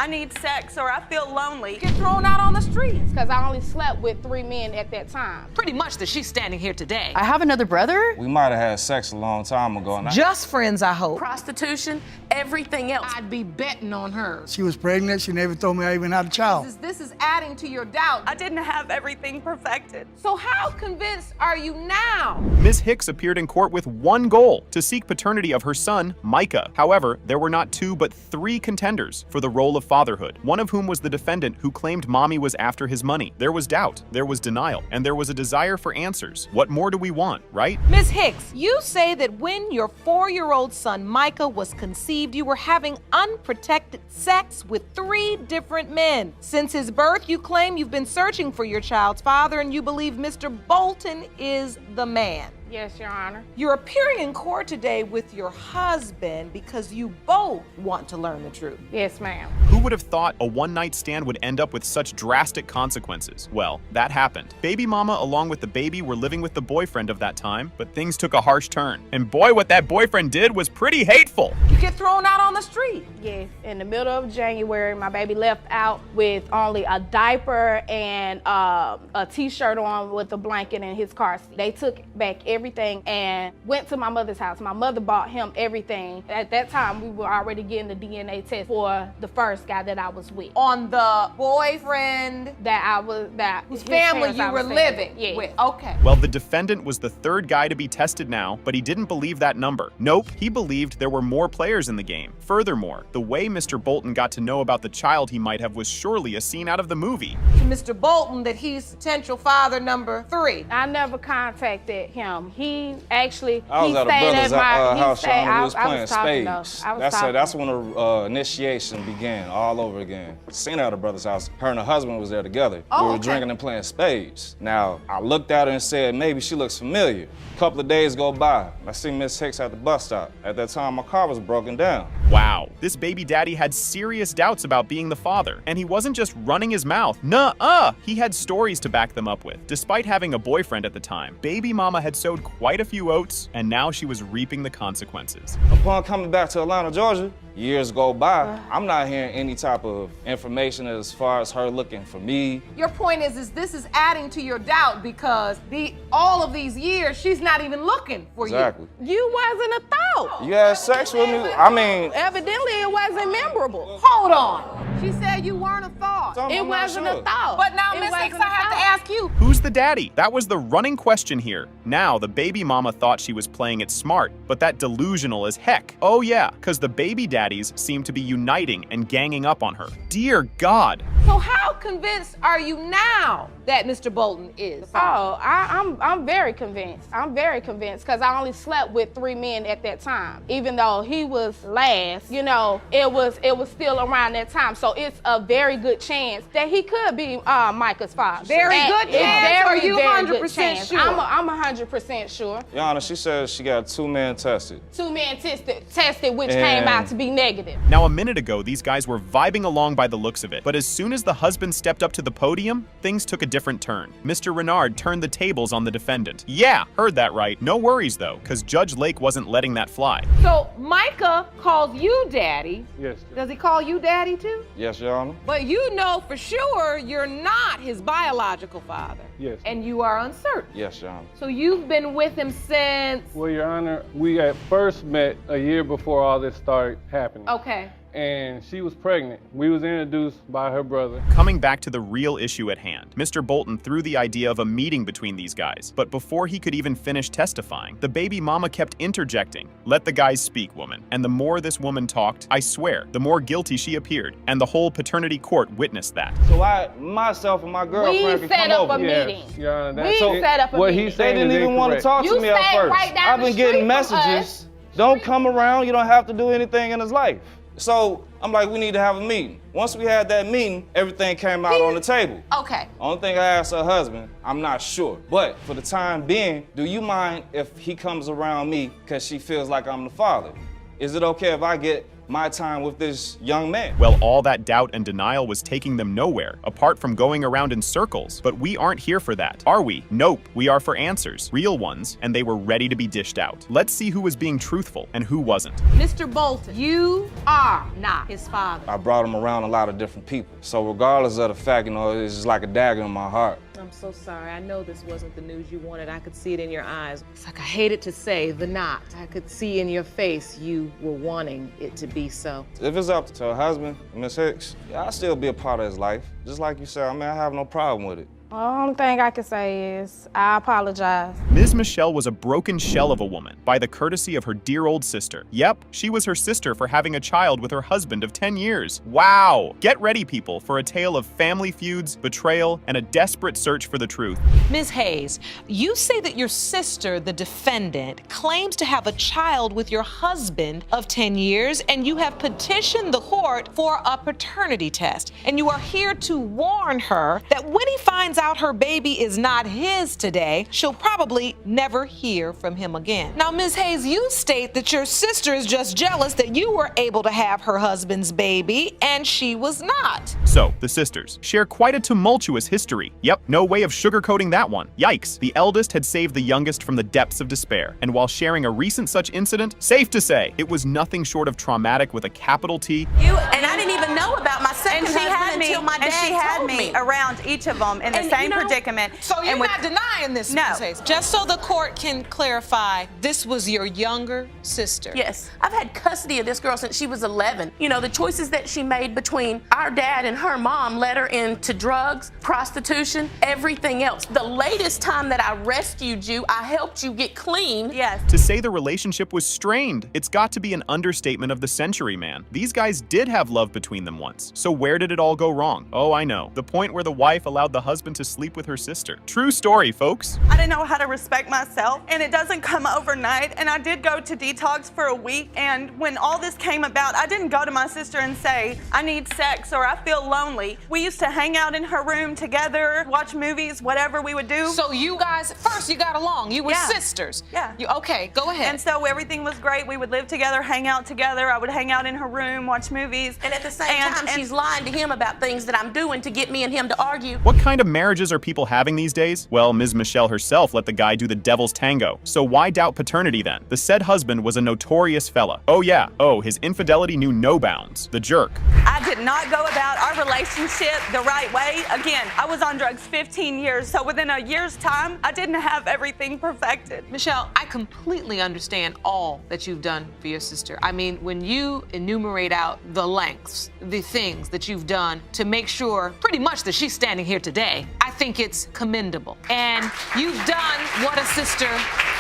I need sex or I feel lonely. Get thrown out on the streets because I only slept with 3 men at that time. Pretty much that she's standing here today. I have another brother? We might have had sex a long time ago. And Just friends, I hope. Prostitution, everything else. I'd be betting on her. She was pregnant. She never told me I even had a child. This is adding to your doubt. I didn't have everything perfected. So how convinced are you now? Ms. Hicks appeared in court with one goal: to seek paternity of her son, Micah. However, there were not 2 but 3 contenders for the role of fatherhood, one of whom was the defendant who claimed mommy was after his money. There was doubt, there was denial, and there was a desire for answers. What more do we want, right? Ms. Hicks, you say that when your 4-year-old son Micah was conceived, you were having unprotected sex with 3 different men. Since his birth, you claim you've been searching for your child's father and you believe Mr. Bolton is the man. Yes, Your Honor. You're appearing in court today with your husband because you both want to learn the truth. Yes, ma'am. Who would have thought a one-night stand would end up with such drastic consequences? Well, that happened. Baby mama along with the baby were living with the boyfriend of that time, but things took a harsh turn. And boy, what that boyfriend did was pretty hateful. You get thrown out on the street. Yes, in the middle of January, my baby left out with only a diaper and a t-shirt on with a blanket in his car seat. They took back everything and went to my mother's house. My mother bought him everything. At that time, we were already getting the DNA test for the first guy that I was with. On the boyfriend Whose family you were living with. Okay. Well, the defendant was the 3rd guy to be tested now, but he didn't believe that number. Nope, he believed there were more players in the game. Furthermore, the way Mr. Bolton got to know about the child he might have was surely a scene out of the movie. To Mr. Bolton that he's potential father number 3. I never contacted him. He actually I was he at a stayed brother's at my house, he stayed, Sean, we was I playing was talking spades. though. I was talking. That's when the initiation began all over again. Seen her at a brother's house. Her and her husband was there together. Oh, we were okay. drinking and playing spades. Now, I looked at her and said, maybe she looks familiar. A couple of days go by. I see Miss Hicks at the bus stop. At that time, my car was broken down. Wow, this baby daddy had serious doubts about being the father. And he wasn't just running his mouth. Nuh-uh! He had stories to back them up with. Despite having a boyfriend at the time, baby mama had sowed quite a few oats, and now she was reaping the consequences. Upon coming back to Atlanta, Georgia, years go by, I'm not hearing any type of information as far as her looking for me. Your point is this is adding to your doubt because all of these years she's not even looking for Exactly. you. You wasn't a thought. You had sex with me? I mean, Evidently it wasn't memorable. Hold on. She said you weren't a thought. I'm It not wasn't sure. a thought. But now, It Miss Hicks, wasn't I a have to thought. ask you. Who's the daddy? That was the running question here. Now, the baby mama thought she was playing it smart, but that delusional as heck. Oh yeah, because the baby daddies seem to be uniting and ganging up on her. Dear God. So how convinced are you now that Mr. Bolton is? Oh, I'm very convinced. I'm very convinced because I only slept with 3 men at that time. Even though he was last, you know, it was still around that time. So it's a very good chance that he could be Micah's father. Very good It's chance, or are you very good 100% chance. sure? I'm 100% sure. Your Honor, she says she got 2 men tested. 2 men tested, which came out to be negative. Now, a minute ago, these guys were vibing along by the looks of it, but as soon as the husband stepped up to the podium, things took a different turn. Mr. Renard turned the tables on the defendant. Yeah, heard that right. No worries though, because Judge Lake wasn't letting that fly. So Micah calls you daddy. Yes. Does he call you daddy too? Yes, Your Honor. But you know for sure you're not his biological father. Yes. And you are uncertain. Yes, Your Honor. So you've been with him since... Well, Your Honor, we at first met a year before all this started happening. Okay. And she was pregnant. We was introduced by her brother. Coming back to the real issue at hand, Mr. Bolton threw the idea of a meeting between these guys, but before he could even finish testifying, the baby mama kept interjecting. Let the guys speak, woman. And the more this woman talked, I swear, the more guilty she appeared, and the whole paternity court witnessed that. So myself and my girlfriend can set come up over. a Yes, meeting. Your Honor, We set up a what meeting. he's They saying didn't is even want to incorrect. talk to You me at stayed first. right down I've the been getting street from messages. Don't come around. You don't have to do anything in his life. So I'm like, we need to have a meeting. Once we had that meeting, everything came out on the table. Okay. Only thing I asked her husband, I'm not sure. But for the time being, do you mind if he comes around me because she feels like I'm the father? Is it okay if I get my time with this young man. Well, all that doubt and denial was taking them nowhere, apart from going around in circles. But we aren't here for that, are we? Nope. We are for answers, real ones, and they were ready to be dished out. Let's see who was being truthful and who wasn't. Mr. Bolton, you are not his father. I brought him around a lot of different people. So regardless of the fact, it's just like a dagger in my heart. I'm so sorry. I know this wasn't the news you wanted. I could see it in your eyes. It's like I hated to say the not. I could see in your face you were wanting it to be so. If it's up to her husband, Miss Hicks, I'll still be a part of his life. Just like you said, I have no problem with it. The only thing I can say is I apologize. Ms. Michelle was a broken shell of a woman by the courtesy of her dear old sister. Yep, she was her sister for having a child with her husband of 10 years. Wow! Get ready, people, for a tale of family feuds, betrayal, and a desperate search for the truth. Ms. Hayes, you say that your sister, the defendant, claims to have a child with your husband of 10 years, and you have petitioned the court for a paternity test. And you are here to warn her that when he finds out her baby is not his today, she'll probably never hear from him again. Now, Ms. Hayes, you state that your sister is just jealous that you were able to have her husband's baby and she was not. So, the sisters share quite a tumultuous history. Yep, no way of sugarcoating that one. Yikes, the eldest had saved the youngest from the depths of despair. And while sharing a recent such incident, safe to say, it was nothing short of traumatic with a capital T. And I didn't even know about my second husband until my dad told me. Around each of them in the same predicament. So you're not denying this, No. Ms. Hayes. Just so the court can clarify, this was your younger sister. Yes, I've had custody of this girl since she was 11. The choices that she made between our dad and her mom led her into drugs, prostitution, everything else. The latest time that I rescued you, I helped you get clean. Yes. To say the relationship was strained, it's got to be an understatement of the century, man. These guys did have love between them once. So where did it all go wrong? Oh, I know. The point where the wife allowed the husband to sleep with her sister. True story, folks. I didn't know how to respect myself, and it doesn't come overnight. And I did go to detox for a week, and when all this came about, I didn't go to my sister and say, I need sex or I feel lonely. We used to hang out in her room together, watch movies, whatever we would do. So you guys, first you got along. You were Yeah. sisters. Yeah. Okay, go ahead. And so everything was great. We would live together, hang out together. I would hang out in her room, watch movies. And at the same time, she's lying to him about things that I'm doing to get me and him to argue. What kind of marriages are people having these days? Well, Ms. Michelle herself let the guy do the devil's tango. So why doubt paternity then? The said husband was a notorious fella. Oh yeah, his infidelity knew no bounds. The jerk. I did not go about our relationship the right way. Again, I was on drugs 15 years, so within a year's time, I didn't have everything perfected. Michelle, I completely understand all that you've done for your sister. I mean, when you enumerate out the lengths, the things that you've done to make sure pretty much that she's standing here today, I think it's commendable. And you've done what a sister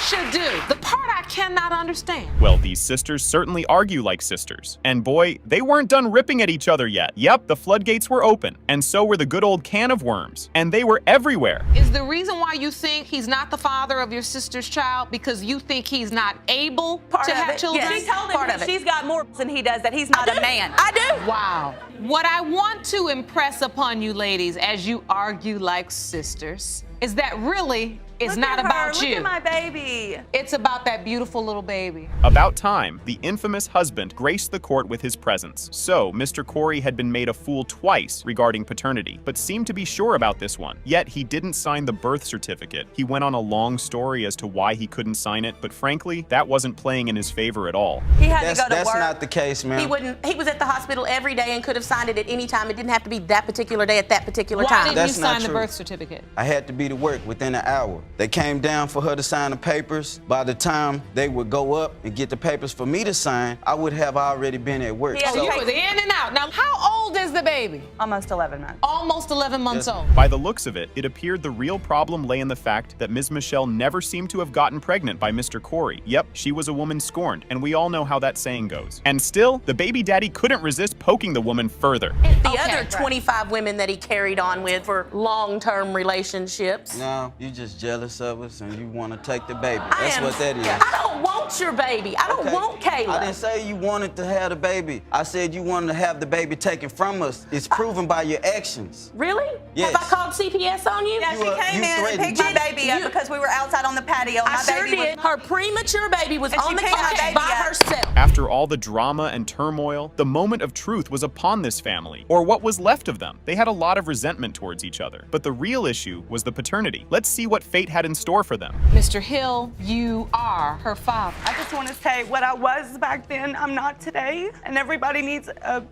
should do. The part I cannot understand. Well, these sisters certainly argue like sisters. And boy, they weren't done ripping at each other yet. Yep, the floodgates were open. And so were the good old can of worms. And they were everywhere. Is the reason why you think he's not the father of your sister's child because you think he's not able to have children? She told him Part of that it. she's got more than he does, that he's not a man. I do. Wow. What I want to impress upon you ladies as you argue like sisters is that really it's Look not at her. about Look you. at my baby. It's about that beautiful little baby. About time, the infamous husband graced the court with his presence. So, Mr. Corey had been made a fool twice regarding paternity, but seemed to be sure about this one. Yet, he didn't sign the birth certificate. He went on a long story as to why he couldn't sign it, but frankly, that wasn't playing in his favor at all. He had to go to That's work. not the case, ma'am. He was at the hospital every day and could have signed it at any time. It didn't have to be that particular day at that particular Why time. didn't That's you not sign the true. birth certificate? I had to be to work within an hour. They came down for her to sign the papers. By the time they would go up and get the papers for me to sign, I would have already been at work. He had So to you take- were in and out. Now, how old is the baby? Almost 11 months. Almost 11 months old. By the looks of it, it appeared the real problem lay in the fact that Ms. Michelle never seemed to have gotten pregnant by Mr. Corey. Yep, she was a woman scorned, and we all know how that saying goes. And still, the baby daddy couldn't resist poking the woman further. The other 25 women that he carried on with for long-term relationships. No, you just jealous of us and you want to take the baby. I That's am- what that is. I don't want your baby. I don't Okay. want Kayla. I didn't say you wanted to have the baby. I said you wanted to have the baby taken from from us. It's proven by your actions. Really? Yes. Have I called CPS on you? Yeah, she came in and picked my baby up because we were outside on the patio. I My sure baby did. was Her premature baby was And she on the picked my couch baby by up. herself. After all the drama and turmoil, the moment of truth was upon this family, or what was left of them. They had a lot of resentment towards each other, but the real issue was the paternity. Let's see what fate had in store for them. Mr. Hill, you are her father. I just want to say what I was back then, I'm not today. And everybody needs a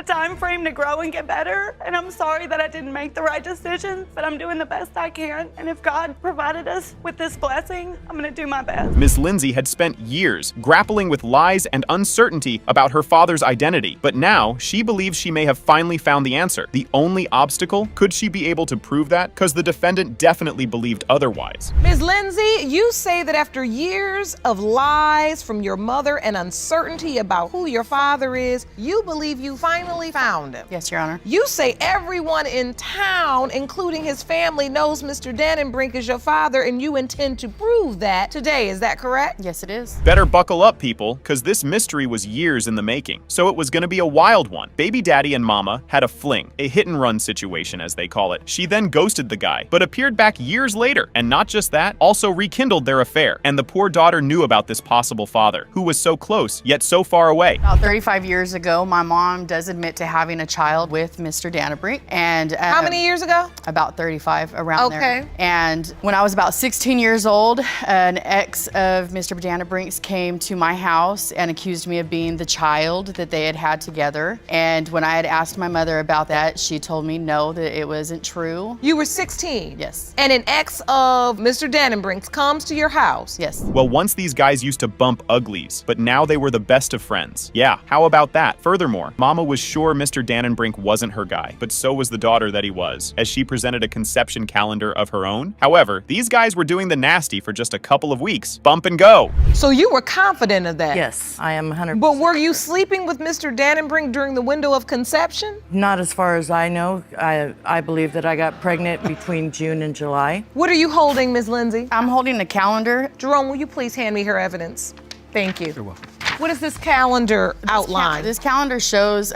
time frame to grow and get better. And I'm sorry that I didn't make the right decision, but I'm doing the best I can. And if God provided us with this blessing, I'm going to do my best. Miss Lindsay had spent years grappling with lies and uncertainty about her father's identity, but now she believes she may have finally found the answer. The only obstacle, could she be able to prove that? Because the defendant definitely believed otherwise. Ms. Lindsay, you say that after years of lies from your mother and uncertainty about who your father is, you believe you finally found him. Yes, Your Honor. You say everyone in town, including his family, knows Mr. Dannenbrink is your father, and you intend to prove that today. Is that correct? Yes, it is. Better buckle up, people, because this mystery was years in the making, so it was going to be a wild one. Baby daddy and mama had a fling, a hit-and-run situation as they call it. She then ghosted the guy, but appeared back years later, and not just that, also rekindled their affair. And the poor daughter knew about this possible father, who was so close, yet so far away. About 35 years ago, my mom does admit to having a child with Mr. Dannenbrink. And How many years ago? About 35, around there. Okay. And when I was about 16 years old, an ex of Mr. Dannenbrink's came to my house and accused me of being the child that they had had together. And when I had asked my mother about that, she told me no, that it wasn't true. You were 16? Yes. And an ex of Mr. Dannenbrink's comes to your house? Yes. Well, once these guys used to bump uglies, but now they were the best of friends. Yeah, how about that? Furthermore, Mama was sure Mr. Dannenbrink wasn't her guy, but so was the daughter that he was, as she presented a conception calendar of her own. However, these guys were doing the nasty for just a couple of weeks. Bump and go. So you were confident of that? Yes, I am 100%. But were you sleeping with Mr. Dannenbrink during the window of conception? Not as far as I know. I believe that I got pregnant between June and July. What are you holding, Ms. Lindsay? I'm holding a calendar. Jerome, will you please hand me her evidence? Thank you. You're welcome. What does this calendar outline? This calendar shows,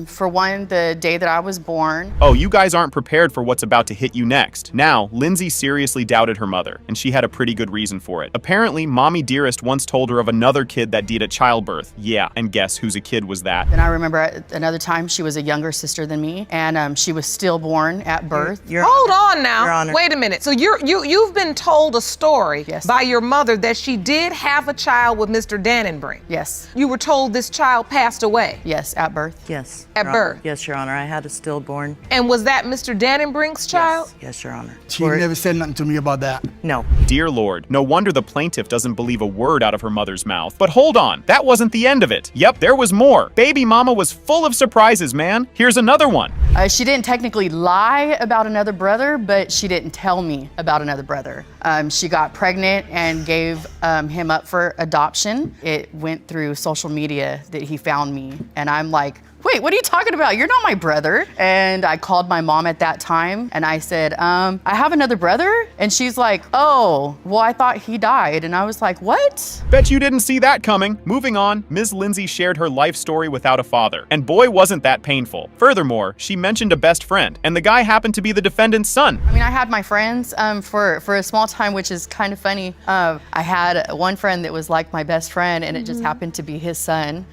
for one, the day that I was born. Oh, you guys aren't prepared for what's about to hit you next. Now, Lindsay seriously doubted her mother, and she had a pretty good reason for it. Apparently, Mommy Dearest once told her of another kid that died at childbirth. Yeah, and guess whose kid was that? And I remember another time she was a younger sister than me, and she was stillborn at birth. Hold on now. Your Honor. Wait a minute. So you've been told a story Yes. by your mother that she did have a child with Mr. Dannenbrink. Yes. You were told this child passed away. Yes, at birth. Yes. At Your birth? Honor. Yes, Your Honor. I had a stillborn. And was that Mr. Dannenbrink's child? Yes, Your Honor. She never said nothing to me about that. No. Dear Lord, no wonder the plaintiff doesn't believe a word out of her mother's mouth. But hold on, that wasn't the end of it. Yep, there was more. Baby mama was full of surprises, man. Here's another one. She didn't technically lie about another brother, but she didn't tell me about another brother. She got pregnant and gave him up for adoption. It went through social media that he found me, and I'm like, wait, what are you talking about? You're not my brother. And I called my mom at that time and I said, I have another brother? And she's like, oh, well, I thought he died. And I was like, what? Bet you didn't see that coming. Moving on, Ms. Lindsay shared her life story without a father. And boy, wasn't that painful. Furthermore, she mentioned a best friend, and the guy happened to be the defendant's son. I mean, I had my friends for a small time, which is kind of funny. I had one friend that was like my best friend, and it just happened to be his son.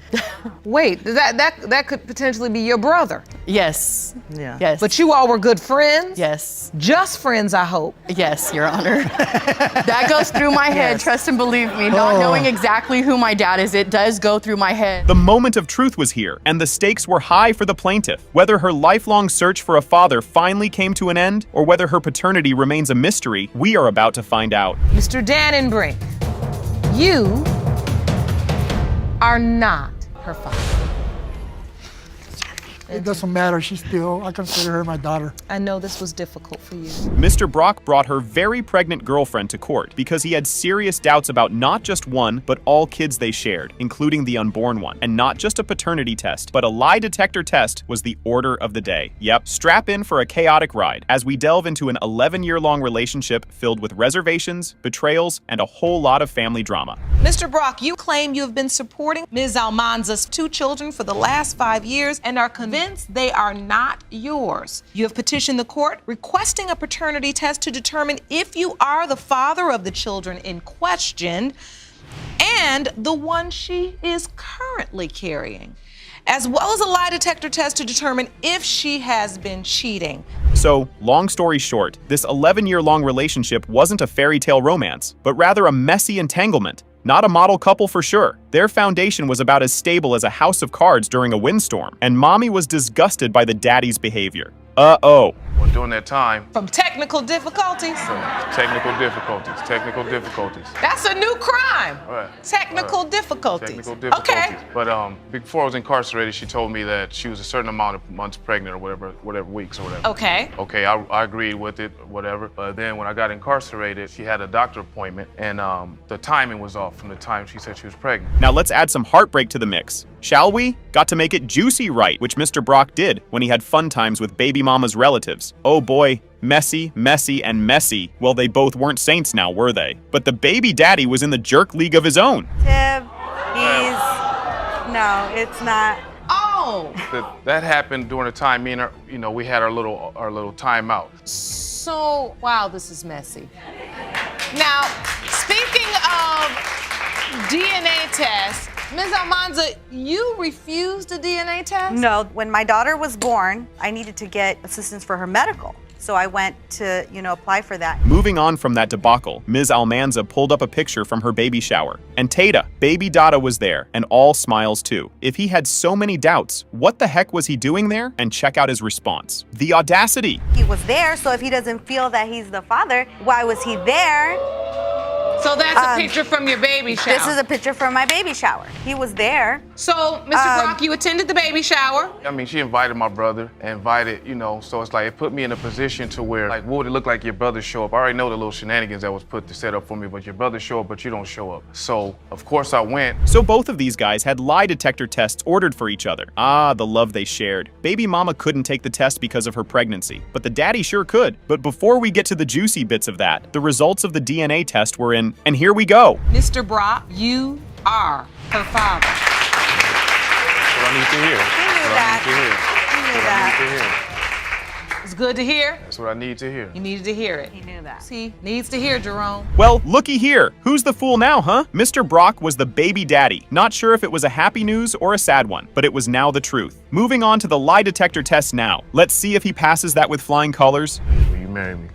Wait, that could potentially be your brother. Yes. Yeah. Yes. But you all were good friends? Yes. Just friends, I hope. Yes, Your Honor. That goes through my head, trust and believe me. Not knowing exactly who my dad is, it does go through my head. The moment of truth was here, and the stakes were high for the plaintiff. Whether her lifelong search for a father finally came to an end, or whether her paternity remains a mystery, we are about to find out. Mr. Dannenbrink, you are not her father. It doesn't matter. I consider her my daughter. I know this was difficult for you. Mr. Brock brought her very pregnant girlfriend to court because he had serious doubts about not just one, but all kids they shared, including the unborn one. And not just a paternity test, but a lie detector test was the order of the day. Yep, strap in for a chaotic ride as we delve into an 11-year-long relationship filled with reservations, betrayals, and a whole lot of family drama. Mr. Brock, you claim you have been supporting Ms. Almanza's 2 children for the last 5 years and are convinced evidence, they are not yours. You have petitioned the court requesting a paternity test to determine if you are the father of the children in question and the one she is currently carrying, as well as a lie detector test to determine if she has been cheating. So, long story short, this 11-year-long relationship wasn't a fairy tale romance, but rather a messy entanglement. Not a model couple for sure. Their foundation was about as stable as a house of cards during a windstorm, and mommy was disgusted by the daddy's behavior. Uh-oh. Well, during that time, From technical difficulties? technical difficulties. That's a new crime. Right. Technical difficulties. Technical difficulties. Okay. But before I was incarcerated, she told me that she was a certain amount of months pregnant or whatever weeks or whatever. Okay. Okay, I agreed with it, whatever. But then when I got incarcerated, she had a doctor appointment, and the timing was off from the time she said she was pregnant. Now let's add some heartbreak to the mix. Shall we? Got to make it juicy right, which Mr. Brock did when he had fun times with baby mama's relatives. Oh boy, messy, messy, and messy. Well, they both weren't saints now, were they? But the baby daddy was in the jerk league of his own. Tib, no, it's not. Oh! That happened during the time me and her, we had our little timeout. So, wow, this is messy. Now, speaking of DNA tests, Ms. Almanza, you refused a DNA test? No, when my daughter was born, I needed to get assistance for her medical. So I went to, apply for that. Moving on from that debacle, Ms. Almanza pulled up a picture from her baby shower. And Tata, baby Dada, was there, and all smiles too. If he had so many doubts, what the heck was he doing there? And check out his response. The audacity. He was there, so if he doesn't feel that he's the father, why was he there? So that's a picture from your baby shower. This is a picture from my baby shower. He was there. So, Mr. Brock, you attended the baby shower? I mean, she invited my brother, so it's like it put me in a position to where, like, what would it look like your brother show up? I already know the little shenanigans that was put to set up for me, but your brother show up, but you don't show up. So, of course, I went. So both of these guys had lie detector tests ordered for each other. Ah, the love they shared. Baby mama couldn't take the test because of her pregnancy, but the daddy sure could. But before we get to the juicy bits of that, the results of the DNA test were in, and here we go. Mr. Brock, you are her father. That's what I need to hear. It's good to hear. That's what I need to hear. You needed to hear it. He knew that. See, needs to hear, Jerome. Well, looky here. Who's the fool now, huh? Mr. Brock was the baby daddy. Not sure if it was a happy news or a sad one, but it was now the truth. Moving on to the lie detector test now. Let's see if he passes that with flying colors. Will you marry me?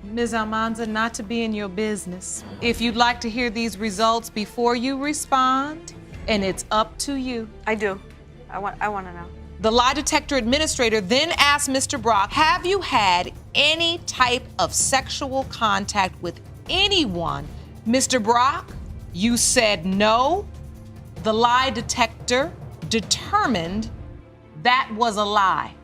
Ms. Almanza, not to be in your business. If you'd like to hear these results before you respond, and it's up to you. I do. I want to know. The lie detector administrator then asked Mr. Brock, have you had any type of sexual contact with anyone? Mr. Brock, you said no. The lie detector determined that was a lie.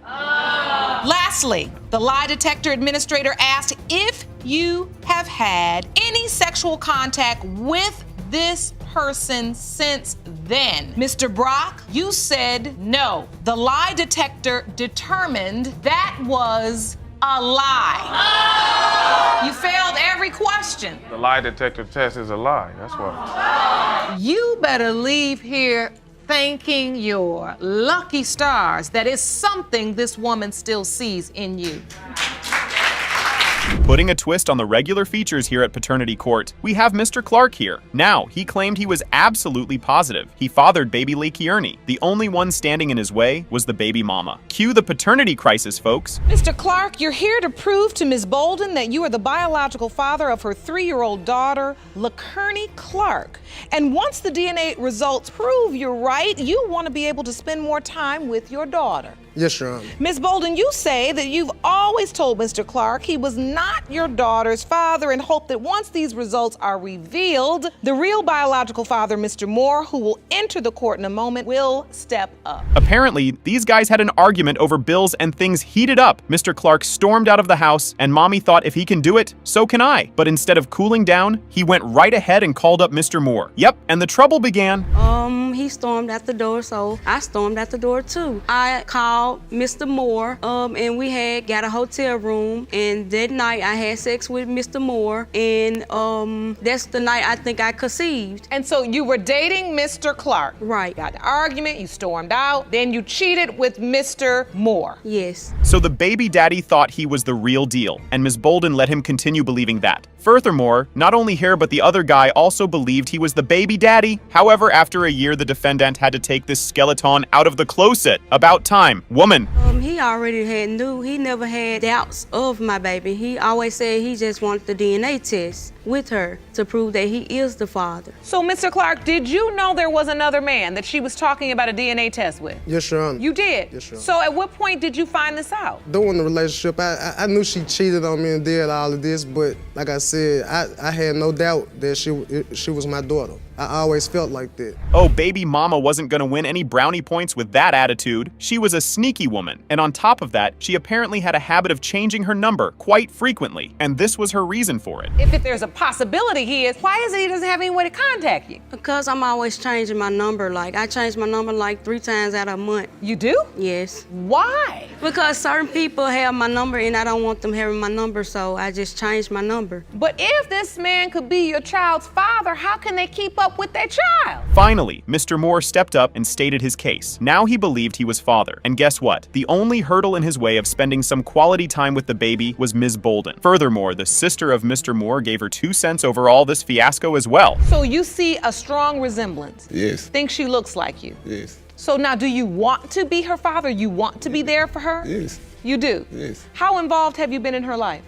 Lastly, the lie detector administrator asked if you have had any sexual contact with this person since then. Mr. Brock, you said no. The lie detector determined that was a lie. You failed every question. The lie detector test is a lie. That's why. You better leave here thanking your lucky stars that is something this woman still sees in you. Putting a twist on the regular features here at Paternity Court, we have Mr. Clark here. Now, he claimed he was absolutely positive. He fathered baby Lee Kearney. The only one standing in his way was the baby mama. Cue the paternity crisis, folks. Mr. Clark, you're here to prove to Ms. Bolden that you are the biological father of her 3-year-old daughter, LaKearney Clark. And once the DNA results prove you're right, you want to be able to spend more time with your daughter. Yes, Your Honor. Ms. Bolden, you say that you've always told Mr. Clark he was not your daughter's father and hope that once these results are revealed, the real biological father, Mr. Moore, who will enter the court in a moment, will step up. Apparently, these guys had an argument over bills and things heated up. Mr. Clark stormed out of the house, and Mommy thought if he can do it, so can I. But instead of cooling down, he went right ahead and called up Mr. Moore. Yep, and the trouble began. He stormed at the door, so I stormed at the door too. I called called Mr. Moore, and we had got a hotel room. And that night I had sex with Mr. Moore, and that's the night I think I conceived. And so you were dating Mr. Clark. Right. Got the argument, you stormed out, then you cheated with Mr. Moore. Yes. So the baby daddy thought he was the real deal, and Ms. Bolden let him continue believing that. Furthermore, not only her but the other guy also believed he was the baby daddy. However, after a year, the defendant had to take this skeleton out of the closet. About time. Woman. He already he never had doubts of my baby. He always said he just wanted the DNA test with her to prove that he is the father. So, Mr. Clark, did you know there was another man that she was talking about a DNA test with? Yes, Your Honor. You did? Yes, Your Honor. So at what point did you find this out? During the relationship, I knew she cheated on me and did all of this, but like I said, I had no doubt that she was my daughter. I always felt like that. Oh, baby mama wasn't gonna win any brownie points with that attitude. She was a sneaky woman. And on top of that, she apparently had a habit of changing her number quite frequently. And this was her reason for it. If there's a possibility he is, why is it he doesn't have any way to contact you? Because I'm always changing my number. Like, I change my number like 3 times out of a month. You do? Yes. Why? Because certain people have my number and I don't want them having my number, so I just changed my number. But if this man could be your child's father, how can they keep up with their child? Finally, Mr. Moore stepped up and stated his case. Now he believed he was father. And guess what? The only hurdle in his way of spending some quality time with the baby was Ms. Bolden. Furthermore, the sister of Mr. Moore gave her 2 cents over all this fiasco as well. So you see a strong resemblance? Yes. Think she looks like you? Yes. So now, do you want to be her father? You want to be there for her? Yes. You do? Yes. How involved have you been in her life?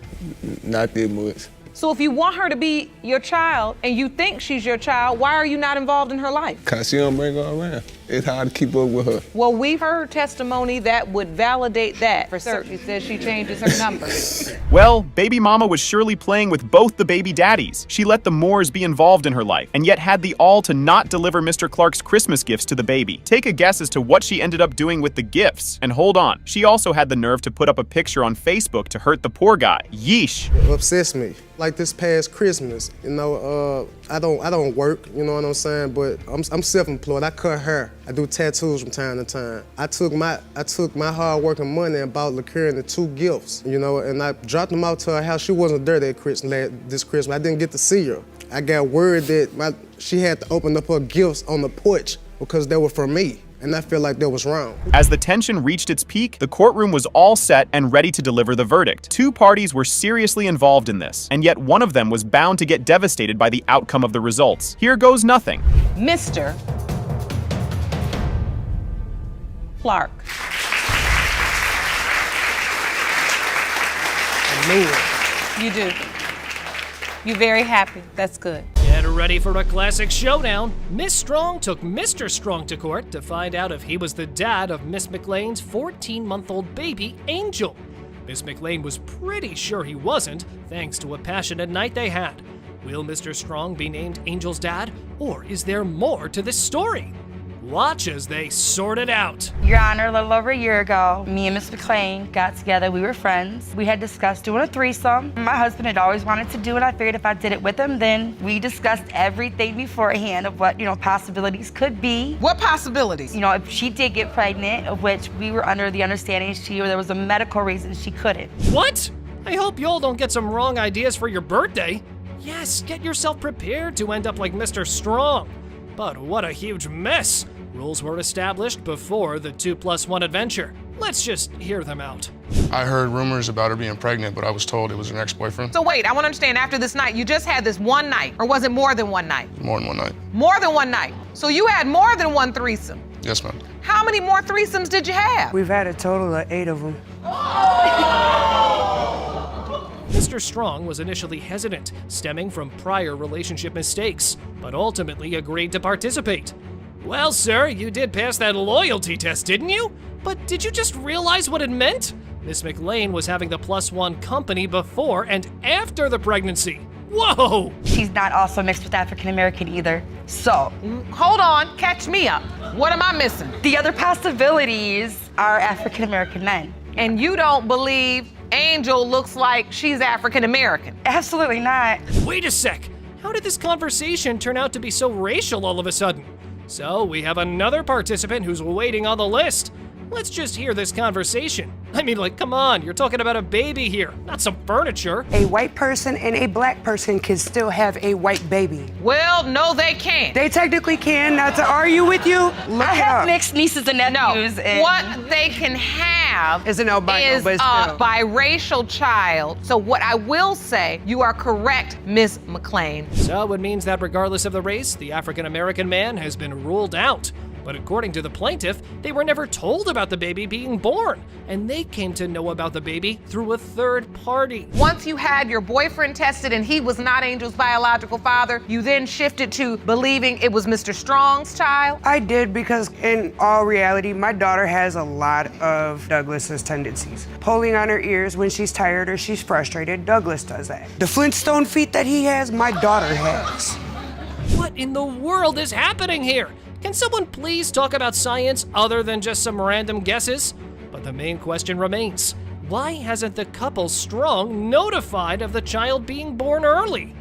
Not that much. So if you want her to be your child and you think she's your child, why are you not involved in her life? Cause she don't bring her around. It's hard to keep up with her. Well, we've heard testimony that would validate that for certain. She says she changes her number. Well, baby mama was surely playing with both the baby daddies. She let the Moores be involved in her life, and yet had the all to not deliver Mr. Clark's Christmas gifts to the baby. Take a guess as to what she ended up doing with the gifts. And hold on, she also had the nerve to put up a picture on Facebook to hurt the poor guy. Yeesh. It obsessed me. Like this past Christmas, you know, I don't work, you know what I'm saying, but I'm self-employed. I cut hair. I do tattoos from time to time. I took my hard-working money and bought liqueur and the 2 gifts, you know, and I dropped them out to her house. She wasn't there this Christmas. I didn't get to see her. I got word that she had to open up her gifts on the porch because they were for me. And I feel like that was wrong. As the tension reached its peak, the courtroom was all set and ready to deliver the verdict. 2 parties were seriously involved in this, and yet one of them was bound to get devastated by the outcome of the results. Here goes nothing. Mr. Clark. I knew it. You do. You're very happy. That's good. Get ready for a classic showdown. Miss Strong took Mr. Strong to court to find out if he was the dad of Miss McLean's 14-month-old baby, Angel. Miss McLean was pretty sure he wasn't, thanks to a passionate night they had. Will Mr. Strong be named Angel's dad, or is there more to this story? Watch as they sort it out. Your Honor, a little over a year ago, me and Miss McLean got together. We were friends. We had discussed doing a threesome. My husband had always wanted to do it. I figured if I did it with him, then we discussed everything beforehand of what, possibilities could be. What possibilities? If she did get pregnant, of which we were under the understanding there was a medical reason she couldn't. What? I hope y'all don't get some wrong ideas for your birthday. Yes, get yourself prepared to end up like Mr. Strong. But what a huge mess. Rules were established before the 2+1 adventure. Let's just hear them out. I heard rumors about her being pregnant, but I was told it was her ex-boyfriend. So wait, I want to understand, after this night, you just had this one night, or was it more than one night? More than one night. More than one night. So you had more than one threesome. Yes, ma'am. How many more threesomes did you have? We've had a total of 8 of them. Mr. Strong was initially hesitant, stemming from prior relationship mistakes, but ultimately agreed to participate. Well, sir, you did pass that loyalty test, didn't you? But did you just realize what it meant? Miss McLean was having the +1 company before and after the pregnancy. Whoa! She's not also mixed with African American either. So, hold on, catch me up. What am I missing? The other possibilities are African American men. And you don't believe Angel looks like she's African American? Absolutely not. Wait a sec. How did this conversation turn out to be so racial all of a sudden? So we have another participant who's waiting on the list. Let's just hear this conversation. I mean, like, come on, you're talking about a baby here, not some furniture. A white person and a black person can still have a white baby. Well, no, they can't. They technically can, not to argue with you. Look I it have up. mixed nieces and nephews. No, and what they can have Is an albino, is but a still. biracial child. So what I will say, you are correct, Miss McLean. So it means that regardless of the race, the African-American man has been ruled out. But according to the plaintiff, they were never told about the baby being born, and they came to know about the baby through a third party. Once you had your boyfriend tested and he was not Angel's biological father, you then shifted to believing it was Mr. Strong's child? I did because in all reality, my daughter has a lot of Douglas's tendencies. Pulling on her ears when she's tired or she's frustrated, Douglas does that. The Flintstone feet that he has, my daughter has. What in the world is happening here? Can someone please talk about science other than just some random guesses? But the main question remains, why hasn't the couple Strong notified of the child being born early?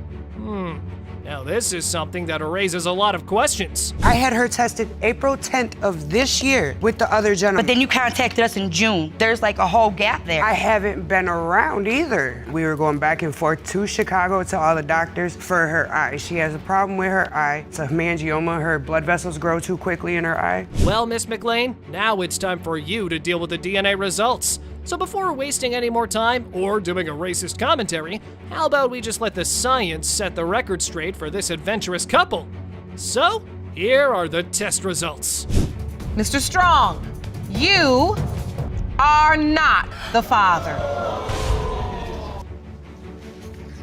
Now this is something that raises a lot of questions. I had her tested April 10th of this year with the other gentleman. But then you contacted us in June. There's like a whole gap there. I haven't been around either. We were going back and forth to Chicago to all the doctors for her eye. She has a problem with her eye. It's a hemangioma. Her blood vessels grow too quickly in her eye. Well, Miss McLean, now it's time for you to deal with the DNA results. So before wasting any more time or doing a racist commentary, how about we just let the science set the record straight for this adventurous couple? So, here are the test results. Mr. Strong, you are not the father.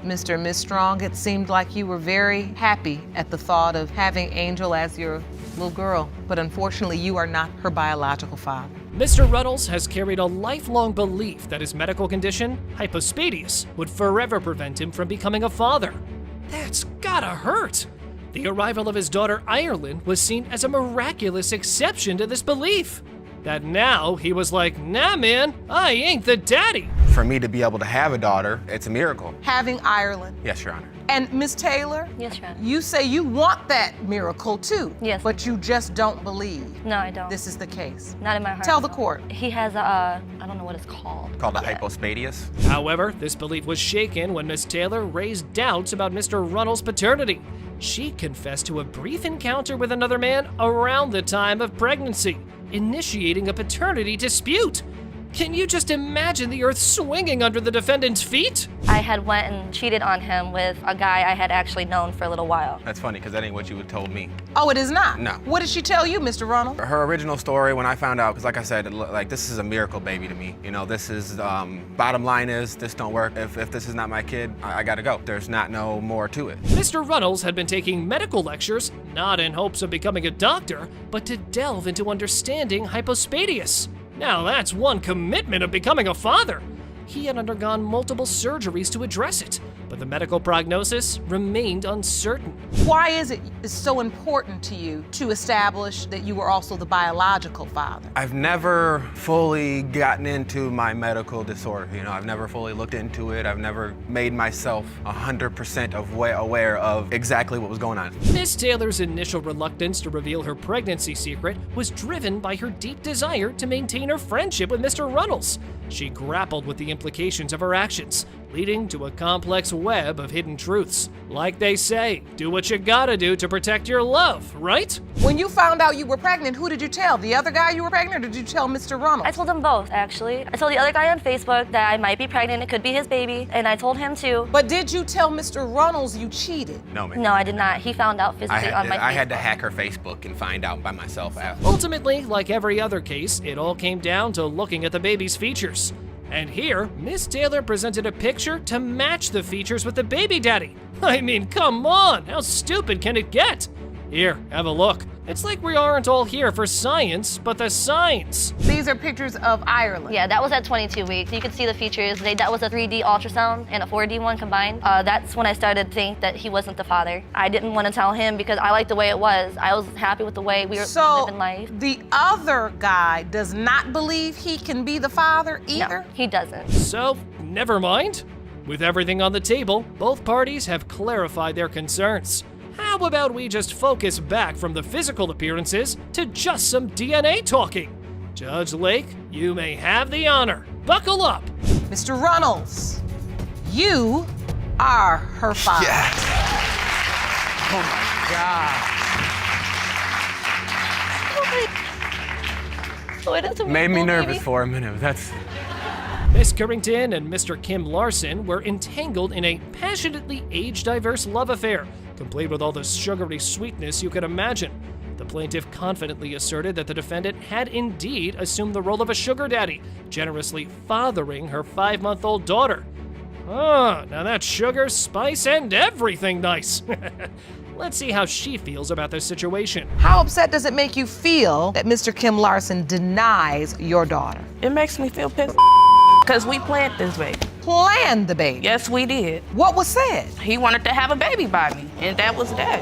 Mr. and Miss Strong, it seemed like you were very happy at the thought of having Angel as your little girl, but unfortunately you are not her biological father. Mr. Runnels has carried a lifelong belief that his medical condition, hypospadias, would forever prevent him from becoming a father. That's gotta hurt. The arrival of his daughter Ireland was seen as a miraculous exception to this belief. That now he was like, nah man, I ain't the daddy. For me to be able to have a daughter, it's a miracle. Having Ireland. Yes, Your Honor. And Miss Taylor? Yes, Your Honor. You say you want that miracle too. Yes. But you just don't believe. No, I don't. This is the case. Not in my heart. Tell the court. He has a, I don't know what it's called. Called a hypospadias. However, this belief was shaken when Miss Taylor raised doubts about Mr. Runnels' paternity. She confessed to a brief encounter with another man around the time of pregnancy, initiating a paternity dispute. Can you just imagine the earth swinging under the defendant's feet? I had went and cheated on him with a guy I had actually known for a little while. That's funny, because that ain't what you would told me. Oh, it is not? No. What did she tell you, Mr. Ronald? Her original story, when I found out, because like I said, like this is a miracle baby to me. You know, this is, bottom line is, this don't work. If this is not my kid, I gotta go. There's not no more to it. Mr. Runnels had been taking medical lectures, not in hopes of becoming a doctor, but to delve into understanding hypospadias. Now that's one commitment of becoming a father. He had undergone multiple surgeries to address it, but the medical prognosis remained uncertain. Why is it so important to you to establish that you were also the biological father? I've never fully gotten into my medical disorder. You know, I've never fully looked into it. I've never made myself 100% aware of exactly what was going on. Miss Taylor's initial reluctance to reveal her pregnancy secret was driven by her deep desire to maintain her friendship with Mr. Runnels. She grappled with the implications of her actions, leading to a complex web of hidden truths. Like they say, do what you gotta do to protect your love, right? When you found out you were pregnant, who did you tell? The other guy you were pregnant, or did you tell Mr. Runnels? I told them both, actually. I told the other guy on Facebook that I might be pregnant, it could be his baby, and I told him too. But did you tell Mr. Runnels you cheated? No, ma'am. No, I did not. He found out physically on my Facebook. I had to hack her Facebook and find out by myself after. Ultimately, like every other case, it all came down to looking at the baby's features. And here, Miss Taylor presented a picture to match the features with the baby daddy. I mean, come on, how stupid can it get? Here, have a look. It's like we aren't all here for science, but the signs. These are pictures of Ireland. Yeah, that was at 22 weeks. You could see the features. That was a 3D ultrasound and a 4D one combined. That's when I started to think that he wasn't the father. I didn't want to tell him because I liked the way it was. I was happy with the way we were living life. The other guy does not believe he can be the father either? No, he doesn't. So, never mind. With everything on the table, both parties have clarified their concerns. How about we just focus back from the physical appearances to just some DNA talking? Judge Lake, you may have the honor. Buckle up. Mr. Runnels, you are her father. Yes. Oh my God. Oh, it is a Made me beautiful nervous baby. for a minute. That's. Miss Currington and Mr. Kim Larson were entangled in a passionately age-diverse love affair, complete with all the sugary sweetness you could imagine. The plaintiff confidently asserted that the defendant had indeed assumed the role of a sugar daddy, generously fathering her 5-month-old daughter. Ah, now that's sugar, spice, and everything nice. Let's see how she feels about this situation. How upset does it make you feel that Mr. Kim Larson denies your daughter? It makes me feel pissed because we planned this baby. Planned the baby? Yes, we did. What was said? He wanted to have a baby by me, and that was that.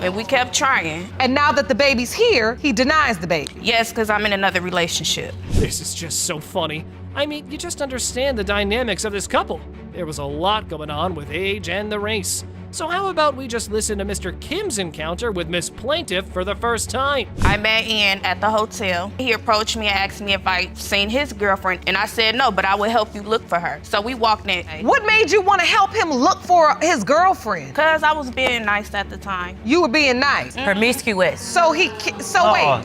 And we kept trying. And now that the baby's here, he denies the baby? Yes, because I'm in another relationship. This is just so funny. I mean, you just understand the dynamics of this couple. There was a lot going on with age and the race. So how about we just listen to Mr. Kim's encounter with Miss Plaintiff for the first time? I met Ian at the hotel. He approached me and asked me if I'd seen his girlfriend, and I said no, but I would help you look for her. So we walked in. What made you want to help him look for his girlfriend? Because I was being nice at the time. You were being nice? Promiscuous. So wait,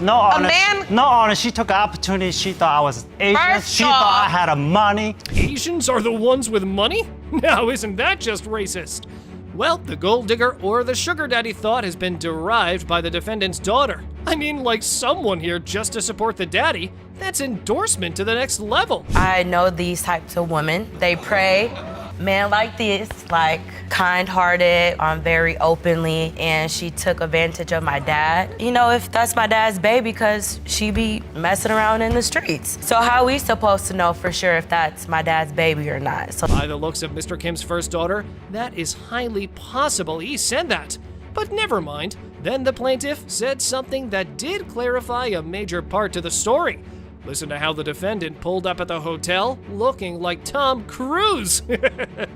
No, a honor. man? No, honor. She took an opportunity. She thought I was Asian. She thought I had a money. Asians are the ones with money? Now, isn't that just racist? Well, the gold digger or the sugar daddy thought has been derived by the defendant's daughter. I mean, like someone here just to support the daddy, that's endorsement to the next level. I know these types of women. They pray. Men like this, like kind-hearted, very openly, and she took advantage of my dad. You know, if that's my dad's baby, because she be messing around in the streets. So how we supposed to know for sure if that's my dad's baby or not? So by the looks of Mr. Kim's first daughter, that is highly possible he said that. But never mind. Then the plaintiff said something that did clarify a major part to the story. Listen to how the defendant pulled up at the hotel looking like Tom Cruise.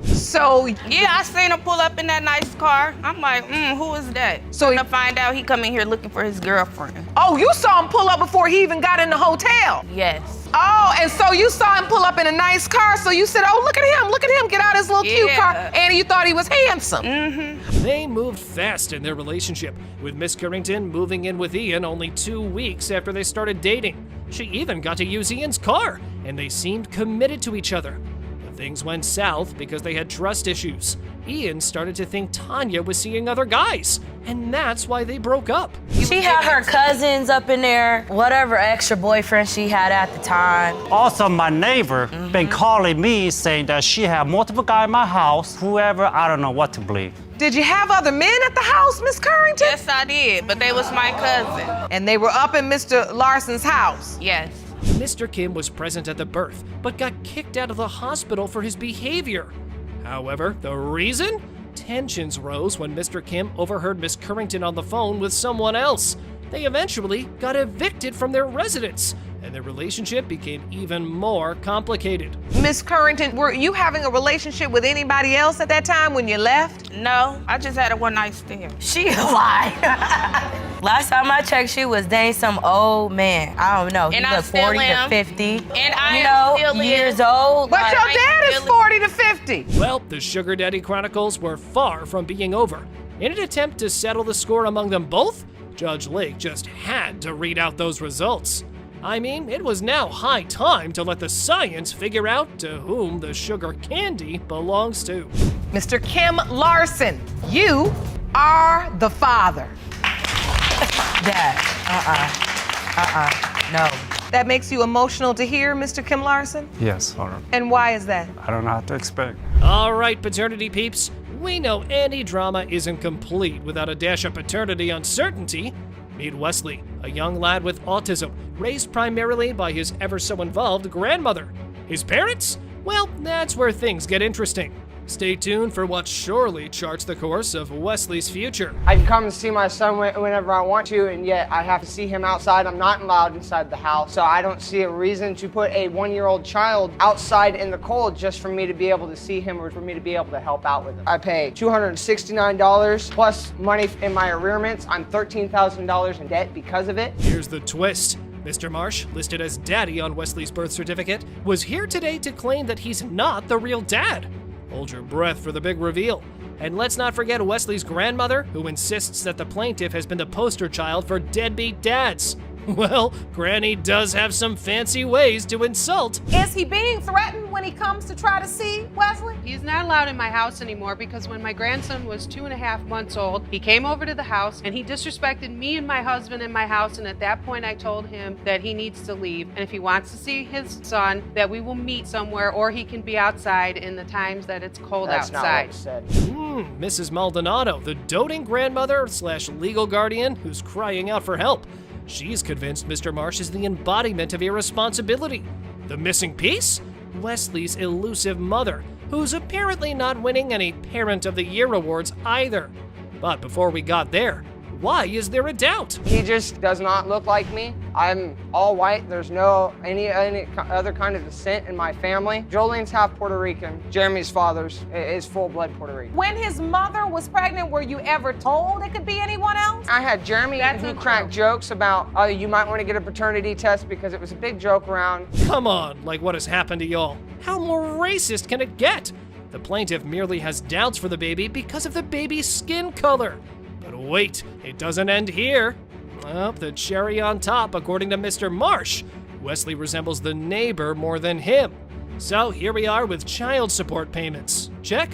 So, yeah, I seen him pull up in that nice car. I'm like, who is that? So to find out he come in here looking for his girlfriend. Oh, you saw him pull up before he even got in the hotel? Yes. Oh, and so you saw him pull up in a nice car, so you said, oh, look at him, get out his little cute car. And you thought he was handsome. They moved fast in their relationship, with Miss Currington moving in with Ian only 2 weeks after they started dating. She even got to use Ian's car, and they seemed committed to each other. But things went south because they had trust issues. Ian started to think Tanya was seeing other guys, and that's why they broke up. she had her cousins up in there, whatever extra boyfriend she had at the time. Also, my neighbor been calling me saying that she had multiple guys in my house. Whoever, I don't know what to believe. Did you have other men at the house, Miss Currington? Yes, I did, but they was my cousin. And they were up in Mr. Larson's house? Yes. Mr. Kim was present at the birth, but got kicked out of the hospital for his behavior. However, the reason? Tensions rose when Mr. Kim overheard Miss Currington on the phone with someone else. They eventually got evicted from their residence, and their relationship became even more complicated. Miss Currington, were you having a relationship with anybody else at that time when you left? No, I just had a one-night stand. She lied. Last time I checked, she was dating some old man. I don't know. And He I looked still 40 am. to 50. And I you am know, still years am. old. But like, your dad is 40 to 50. Well, the Sugar Daddy Chronicles were far from being over. In an attempt to settle the score among them both, Judge Lake just had to read out those results. I mean, it was now high time to let the science figure out to whom the sugar candy belongs to. Mr. Kim Larson, you are the father. Dad, no. That makes you emotional to hear, Mr. Kim Larson? Yes, honor. And why is that? I don't know how to expect. All right, paternity peeps, we know any drama isn't complete without a dash of paternity uncertainty. Meet Wesley, a young lad with autism, raised primarily by his ever-so-involved grandmother. His parents? Well, that's where things get interesting. Stay tuned for what surely charts the course of Wesley's future. I can come and see my son whenever I want to, and yet I have to see him outside. I'm not allowed inside the house, so I don't see a reason to put a 1-year-old child outside in the cold just for me to be able to see him or for me to be able to help out with him. I pay $269 plus money in my arrearments. I'm $13,000 in debt because of it. Here's the twist. Mr. Marsh, listed as daddy on Wesley's birth certificate, was here today to claim that he's not the real dad. Hold your breath for the big reveal. And let's not forget Wesley's grandmother, who insists that the plaintiff has been the poster child for deadbeat dads. Well, Granny does have some fancy ways to insult. Is he being threatened when he comes to try to see Wesley? He's not allowed in my house anymore because when my grandson was 2.5 months old, he came over to the house and he disrespected me and my husband in my house. And at that point, I told him that he needs to leave. And if he wants to see his son, that we will meet somewhere or he can be outside in the times that it's cold outside. That's not what he said. Mrs. Maldonado, the doting grandmother / legal guardian who's crying out for help. She's convinced Mr. Marsh is the embodiment of irresponsibility. The missing piece? Wesley's elusive mother, who's apparently not winning any Parent of the Year awards either. But before we got there, why is there a doubt? He just does not look like me. I'm all white. There's no any other kind of descent in my family. Jolene's half Puerto Rican. Jeremy's father's is full-blood Puerto Rican. When his mother was pregnant, were you ever told it could be anyone else? I had Jeremy who cracked jokes about, oh, you might want to get a paternity test because it was a big joke around. Come on, like what has happened to y'all? How more racist can it get? The plaintiff merely has doubts for the baby because of the baby's skin color. But wait, it doesn't end here. Well, the cherry on top, according to Mr. Marsh, Wesley resembles the neighbor more than him. So here we are with child support payments. Check.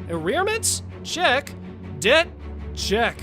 Arrearments? Check. Debt? Check.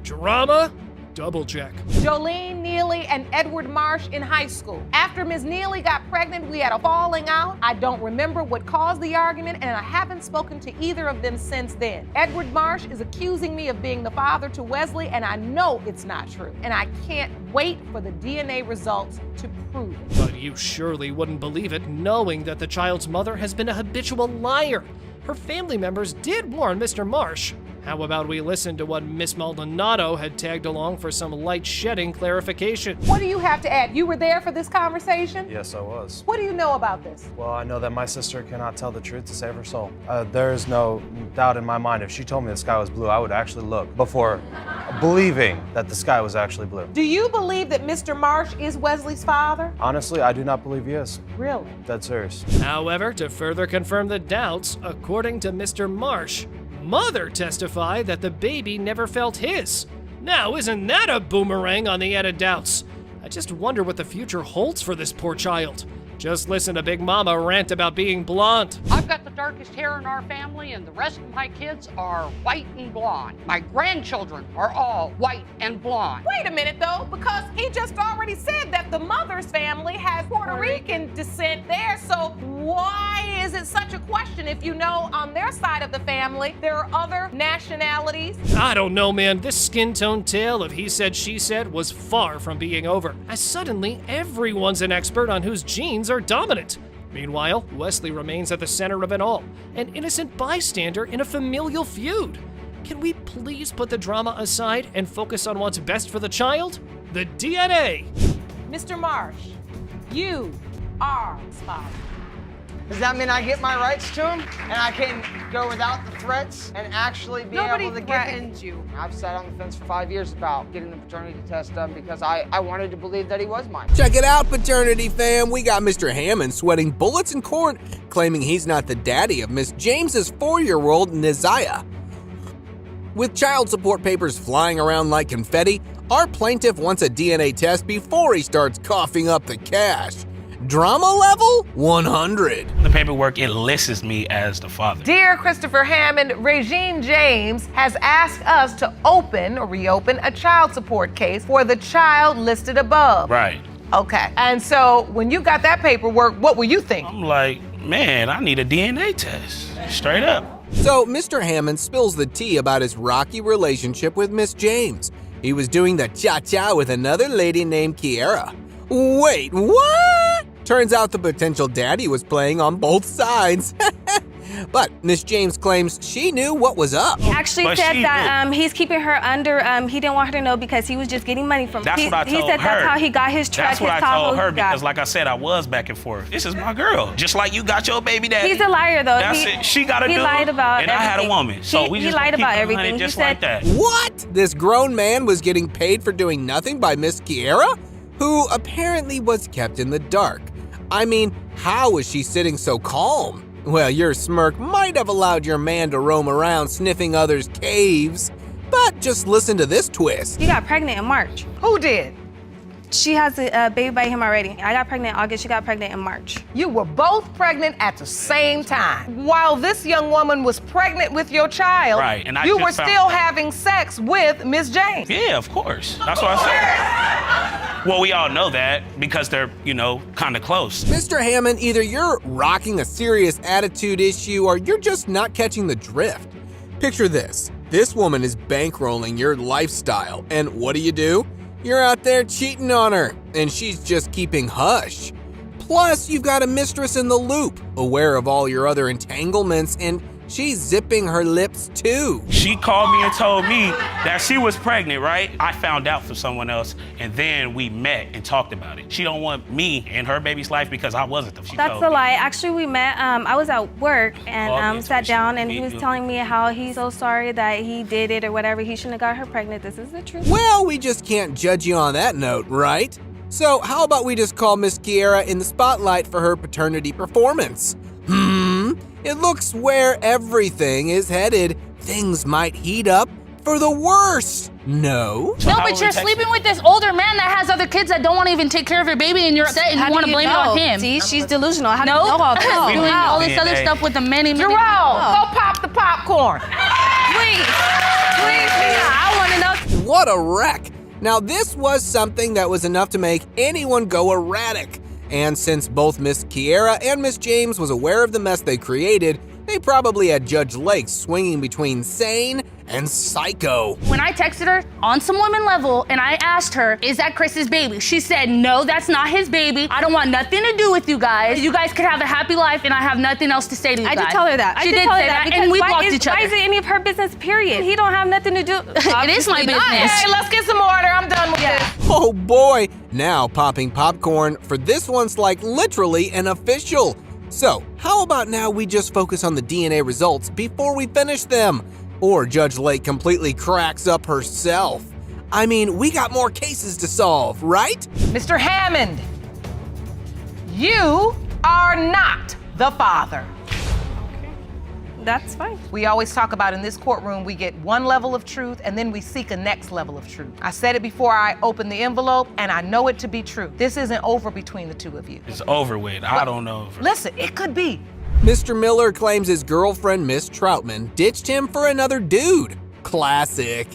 Drama? Double check. Jolene Neely and Edward Marsh in high school. After Ms. Neely got pregnant, we had a falling out. I don't remember what caused the argument, and I haven't spoken to either of them since then. Edward Marsh is accusing me of being the father to Wesley, and I know it's not true. And I can't wait for the DNA results to prove it. But you surely wouldn't believe it, knowing that the child's mother has been a habitual liar. Her family members did warn Mr. Marsh. How about we listen to what Miss Maldonado had tagged along for some light shedding clarification? What do you have to add? You were there for this conversation? Yes, I was. What do you know about this? Well, I know that my sister cannot tell the truth to save her soul. There is no doubt in my mind. If she told me the sky was blue, I would actually look before believing that the sky was actually blue. Do you believe that Mr. Marsh is Wesley's father? Honestly, I do not believe he is. Really? Dead serious. However, to further confirm the doubts, according to Mr. Marsh, Mother testified that the baby never felt his. Now, isn't that a boomerang on the added doubts? I just wonder what the future holds for this poor child. Just listen to Big Mama rant about being blonde. I've got the darkest hair in our family, and the rest of my kids are white and blonde. My grandchildren are all white and blonde. Wait a minute, though, because he just already said that the mother's family has Puerto Rican descent there, so why is it such a question if you know on their side of the family there are other nationalities? I don't know, man. This skin tone tale of he said, she said was far from being over, as suddenly everyone's an expert on whose genes are dominant. Meanwhile, Wesley remains at the center of it all, an innocent bystander in a familial feud. Can we please put the drama aside and focus on what's best for the child? The DNA! Mr. Marsh, you are his father. Does that mean I get my rights to him and I can go without the threats and actually be able to get Nobody threatened you. I've sat on the fence for 5 years about getting the paternity test done because I wanted to believe that he was mine. Check it out, Paternity fam. We got Mr. Hammond sweating bullets in court, claiming he's not the daddy of Miss James's 4-year-old Neziah. With child support papers flying around like confetti, our plaintiff wants a DNA test before he starts coughing up the cash. Drama level 100. The paperwork enlists me as the father. Dear Christopher Hammond, Regine James has asked us to open or reopen a child support case for the child listed above. Right. Okay. And so when you got that paperwork, what were you thinking? I'm like, man, I need a DNA test. Straight up. So Mr. Hammond spills the tea about his rocky relationship with Miss James. He was doing the cha-cha with another lady named Kiera. Wait, what? Turns out the potential daddy was playing on both sides. But Miss James claims she knew what was up. He actually said that he's keeping her under, he didn't want her to know because he was just getting money from her. That's what I told her. He said that's how he got his truck, That's what his I told Tahoe, her because, like I said, I was back and forth. This is my girl. Just like you got your baby daddy. He's a liar, though. That's it. She got a dude, lied about and I had a everything. woman. So we he just lied keep about it everything. just He said, like that. What? This grown man was getting paid for doing nothing by Miss Kiera? who apparently was kept in the dark. I mean, how was she sitting so calm? Well, your smirk might have allowed your man to roam around sniffing others' caves, but just listen to this twist. She got pregnant in March. Who did? She has a baby by him already. I got pregnant in August, she got pregnant in March. You were both pregnant at the same time. While this young woman was pregnant with your child, Right, and I you just were found still out. having sex with Miss James. Yeah, of course. That's what I said. Well, we all know that because they're, kind of close. Mr. Hammond, either you're rocking a serious attitude issue or you're just not catching the drift. Picture this. This woman is bankrolling your lifestyle, and what do? You're out there cheating on her, and she's just keeping hush. Plus, you've got a mistress in the loop, aware of all your other entanglements, and she's zipping her lips too. She called me and told me that she was pregnant, right? I found out from someone else, and then we met and talked about it. She don't want me in her baby's life because I wasn't. She That's told a me. lie. Actually, we met. I was at work and sat down, and he was you. telling me how he's so sorry that he did it or whatever. He shouldn't have got her pregnant. This is the truth. Well, we just can't judge you on that note, right? So how about we just call Miss Kiera in the spotlight for her paternity performance? It looks where everything is headed. Things might heat up for the worst. No? No, but you're sleeping with this older man that has other kids that don't want to even take care of your baby, and you're upset and you want to blame it on him. See, she's delusional. How do you No, know all that? doing all this other stuff with the many. Jerome, go pop the popcorn. Please, I want to know. What a wreck. Now this was something that was enough to make anyone go erratic. And since both Miss Kiera and Miss James was aware of the mess they created, they probably had Judge Lake swinging between sane and psycho. When I texted her on some woman level and I asked her, is that Chris's baby? She said, no, that's not his baby. I don't want nothing to do with you guys. You guys could have a happy life and I have nothing else to say to you guys. I did tell her that. She did say that and we blocked each other. Why is it any of her business, period? He don't have nothing to do. It is my business. Hey, let's get some order. I'm done with this. Oh boy, now popping popcorn for this one's like literally an official. So how about now we just focus on the DNA results before we finish them? Or Judge Lake completely cracks up herself. I mean, we got more cases to solve, right? Mr. Hammond, you are not the father. That's fine. We always talk about in this courtroom, we get one level of truth and then we seek a next level of truth. I said it before I opened the envelope and I know it to be true. This isn't over between the two of you. It's over with. I don't know. Listen, it could be. Mr. Miller claims his girlfriend, Miss Troutman, ditched him for another dude. Classic.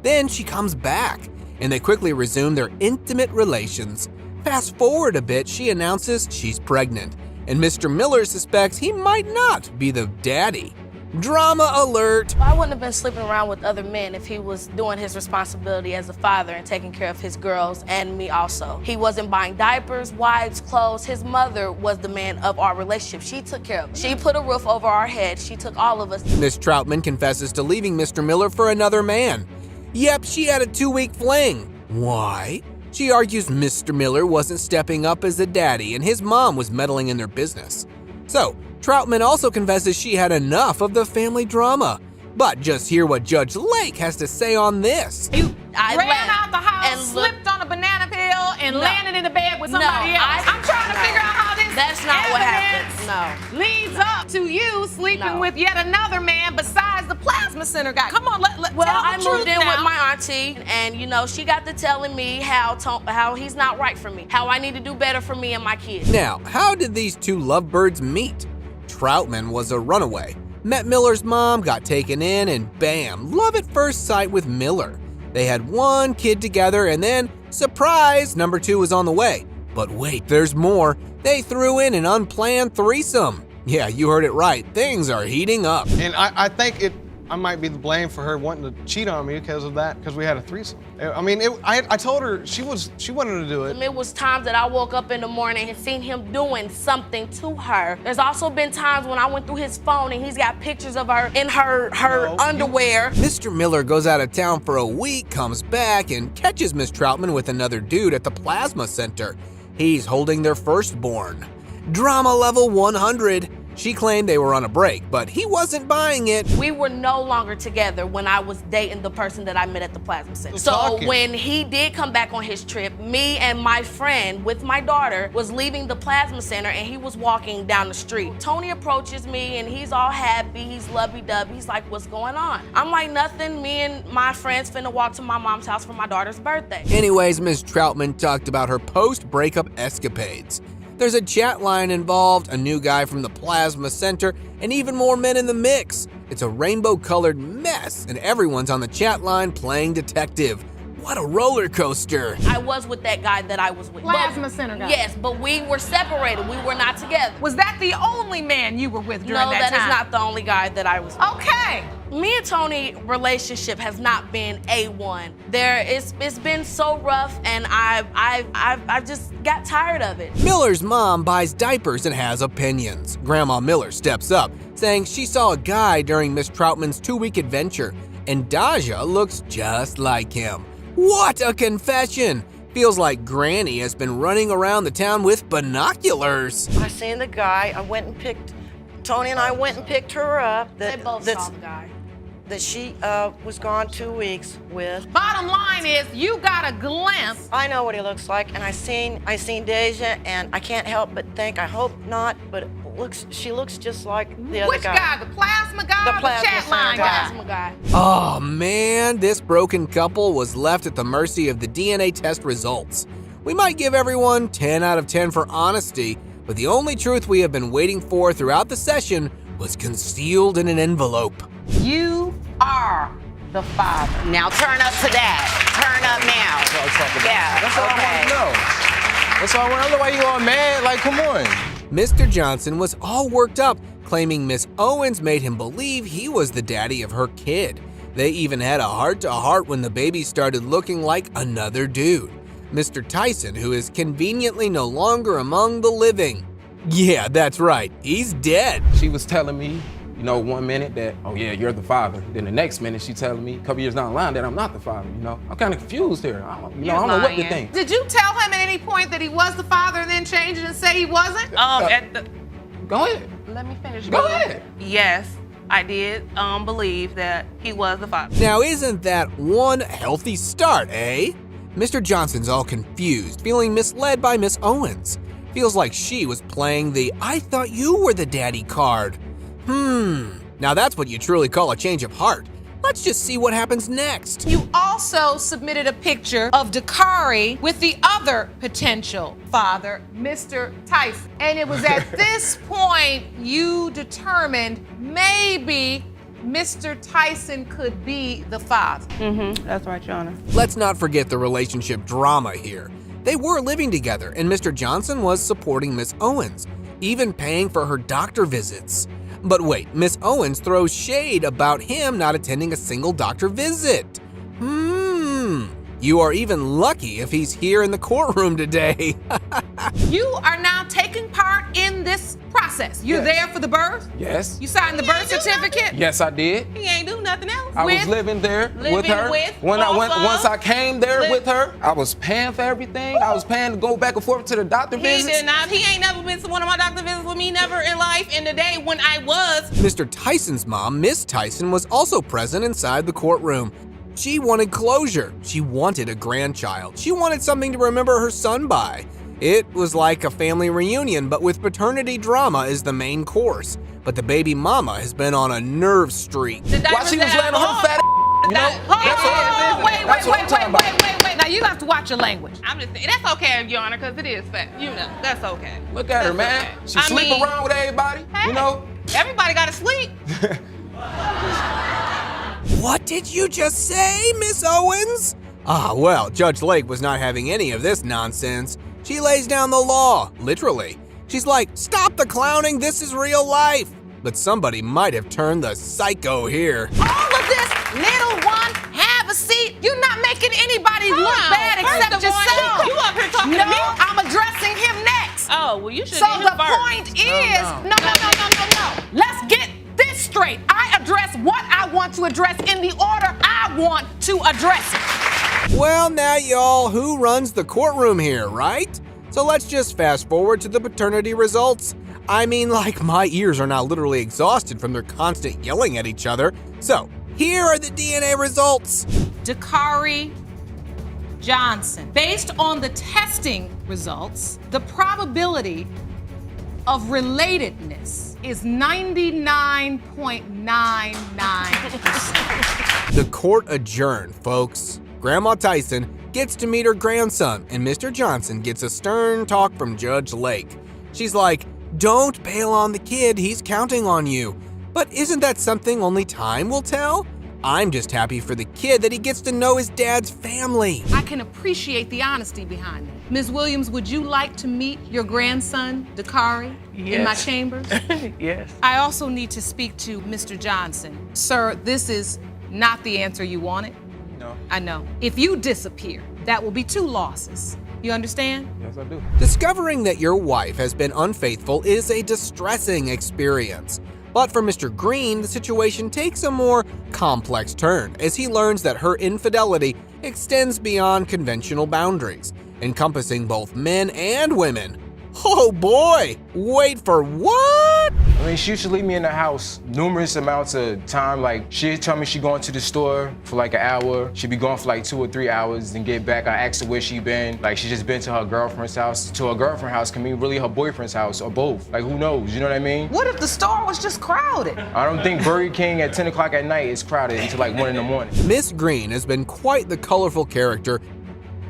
Then she comes back, and they quickly resume their intimate relations. Fast forward a bit, she announces she's pregnant, and Mr. Miller suspects he might not be the daddy. Drama alert. I wouldn't have been sleeping around with other men if he was doing his responsibility as a father and taking care of his girls and me also. He wasn't buying diapers, wipes, clothes. His mother was the man of our relationship. She took care of it. She put a roof over our head. She took all of us. Miss Troutman confesses to leaving Mr. Miller for another man. Yep, she had a 2-week fling. Why? She argues Mr. Miller wasn't stepping up as a daddy and his mom was meddling in their business. So, Troutman also confesses she had enough of the family drama. But just hear what Judge Lake has to say on this. I ran out the house, slipped on a banana peel, and landed in the bed with somebody else. I'm trying to figure out how this That's not what happened. No. leads up to you sleeping with yet another man besides the plasma center guy. Come on, Well, tell I the truth moved in now. with my auntie, and she got to telling me how he's not right for me, how I need to do better for me and my kids. Now, how did these two lovebirds meet? Troutman was a runaway, met Miller's mom, got taken in, and bam, love at first sight with Miller. They had one kid together, and then, surprise, number 2 was on the way. But wait, there's more. They threw in an unplanned threesome. Yeah, you heard it right. Things are heating up. And I think I might be the blame for her wanting to cheat on me because of that, because we had a threesome. I mean, I told her she wanted to do it. It was times that I woke up in the morning and seen him doing something to her. There's also been times when I went through his phone and he's got pictures of her in her underwear. Mr. Miller goes out of town for a week, comes back, and catches Miss Troutman with another dude at the plasma center. He's holding their firstborn. Drama level 100. She claimed they were on a break, but he wasn't buying it. We were no longer together when I was dating the person that I met at the plasma center. So when he did come back on his trip, me and my friend with my daughter was leaving the plasma center and he was walking down the street. Tony approaches me and he's all happy, he's lovey-dovey. He's like, what's going on? I'm like, nothing. Me and my friends finna walk to my mom's house for my daughter's birthday. Anyways, Ms. Troutman talked about her post-breakup escapades. There's a chat line involved, a new guy from the plasma center, and even more men in the mix. It's a rainbow-colored mess, and everyone's on the chat line playing detective. What a roller coaster. I was with that guy that I was with. Plasma center guy. Yes, but we were separated. We were not together. Was that the only man you were with during No, that time? that is not the only guy that I was with. Okay. Me and Tony relationship has not been A1. It's been so rough, and I've just got tired of it. Miller's mom buys diapers and has opinions. Grandma Miller steps up, saying she saw a guy during Miss Troutman's 2-week adventure, and Daja looks just like him. What a confession! Feels like Granny has been running around the town with binoculars. I seen the guy. Tony and I went and picked her up. They both saw the guy. That she was gone 2 weeks with. Bottom line is, you got a glimpse. I know what he looks like, and I seen Deja, and I can't help but think, I hope not, but she looks just like the other Which guy. Which guy? The plasma guy or the chat line guy? Oh man, this broken couple was left at the mercy of the DNA test results. We might give everyone 10 out of 10 for honesty, but the only truth we have been waiting for throughout the session was concealed in an envelope. You are the father. Now turn up to that. Turn up now. That's all I want to know. That's all I want to know. Why you all mad? Like, come on. Mr. Johnson was all worked up, claiming Miss Owens made him believe he was the daddy of her kid. They even had a heart-to-heart when the baby started looking like another dude. Mr. Tyson, who is conveniently no longer among the living. Yeah, that's right, he's dead. She was telling me, you know, 1 minute that, oh yeah, you're the father. Then the next minute she's telling me, a couple years down the line, that I'm not the father, you know? I'm kind of confused here. I don't know what to think. Did you tell him at any point that he was the father and then change it and say he wasn't? Go ahead. Let me finish. Go ahead. Yes, I did believe that he was the father. Now isn't that one healthy start, eh? Mr. Johnson's all confused, feeling misled by Miss Owens. Feels like she was playing the I thought you were the daddy card. Now that's what you truly call a change of heart. Let's just see what happens next. You also submitted a picture of Dakari with the other potential father, Mr. Tyson. And it was at this point you determined maybe Mr. Tyson could be the father. That's right, Your Honor. Let's not forget the relationship drama here. They were living together, and Mr. Johnson was supporting Miss Owens, even paying for her doctor visits. But wait, Miss Owens throws shade about him not attending a single doctor visit. You are even lucky if he's here in the courtroom today. You are now taking part in this process. You're there for the birth? Yes. You signed the birth certificate? Yes, I did. He ain't do nothing else. I was living there with her. Once I came there with her, I was paying for everything. I was paying to go back and forth to the doctor visits. He did not. He ain't never been to one of my doctor visits with me, never in life. And the day when I was. Mr. Tyson's mom, Miss Tyson, was also present inside the courtroom. She wanted closure. She wanted a grandchild. She wanted something to remember her son by. It was like a family reunion, but with paternity drama as the main course. But the baby mama has been on a nerve streak. While she was laying on her fat you know? Wait. Now you have to watch your language. I'm just saying, that's okay, Your Honor, because it is fat. You know, that's okay. Look at her, man. Okay. She sleep around with everybody, you know? Everybody got to sleep. What did you just say, Miss Owens? Well, Judge Lake was not having any of this nonsense. She lays down the law, literally. She's like, stop the clowning, this is real life. But somebody might have turned the psycho here. All of this, little one, have a seat. You're not making anybody look bad except yourself. You up here talking to me? I'm addressing him next. Oh, well, you should. So the point is, no. Let's get this straight. I address what I want to address in the order I want to address it. Well, now y'all, who runs the courtroom here, right? So let's just fast forward to the paternity results. I mean, like, my ears are now literally exhausted from their constant yelling at each other. So, here are the DNA results. Dakari Johnson. Based on the testing results, the probability of relatedness is 99.99%. The court adjourned, folks. Grandma Tyson gets to meet her grandson, and Mr. Johnson gets a stern talk from Judge Lake. She's like, "Don't bail on the kid, he's counting on you." But isn't that something only time will tell? I'm just happy for the kid that he gets to know his dad's family. I can appreciate the honesty behind it. Ms. Williams, would you like to meet your grandson, Dakari, in my chambers? Yes. I also need to speak to Mr. Johnson. Sir, this is not the answer you wanted. No. I know. If you disappear, that will be 2 losses. You understand? Yes, I do. Discovering that your wife has been unfaithful is a distressing experience. But for Mr. Green, the situation takes a more complex turn as he learns that her infidelity extends beyond conventional boundaries, encompassing both men and women. Oh boy! Wait for what? I mean, she used to leave me in the house numerous amounts of time. Like, she'd tell me she going to the store for like an hour. She'd be gone for like 2 or 3 hours, then get back. I asked her where she been. Like, she just been to her girlfriend's house. To her girlfriend's house can mean really her boyfriend's house or both. Like, who knows? You know what I mean? What if the store was just crowded? I don't think Burger King at 10 o'clock at night is crowded until like 1 in the morning. Miss Green has been quite the colorful character,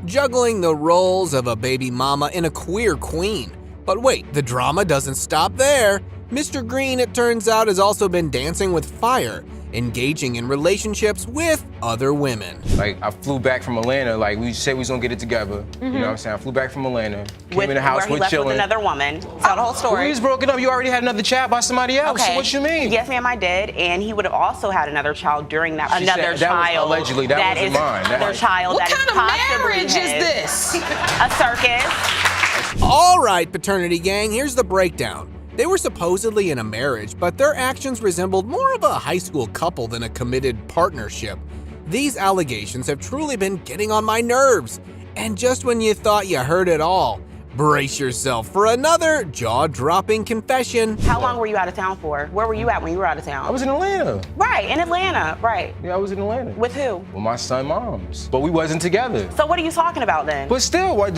juggling the roles of a baby mama and a queer queen. But wait, the drama doesn't stop there. Mr. Green, it turns out, has also been dancing with fire, engaging in relationships with other women. Like, I flew back from Atlanta, like we said we was gonna get it together. You know what I'm saying? I flew back from Atlanta, came in the house, where he we're left chilling. with another woman. Tell the whole story. We was broken up, you already had another child by somebody else. Okay. So what you mean? Yes, ma'am, I did. And he would have also had another child during that. She said that was allegedly, that wasn't mine. Another child What that kind is of possibly marriage is his. this? A circus. All right, Paternity Gang, here's the breakdown. They were supposedly in a marriage, but their actions resembled more of a high school couple than a committed partnership. These allegations have truly been getting on my nerves. And just when you thought you heard it all, brace yourself for another jaw-dropping confession. How long were you out of town for? Where were you at when you were out of town? I was in Atlanta. Right, in Atlanta, right. Yeah, I was in Atlanta. With who? With my son moms. But we wasn't together. So what are you talking about then? But still, I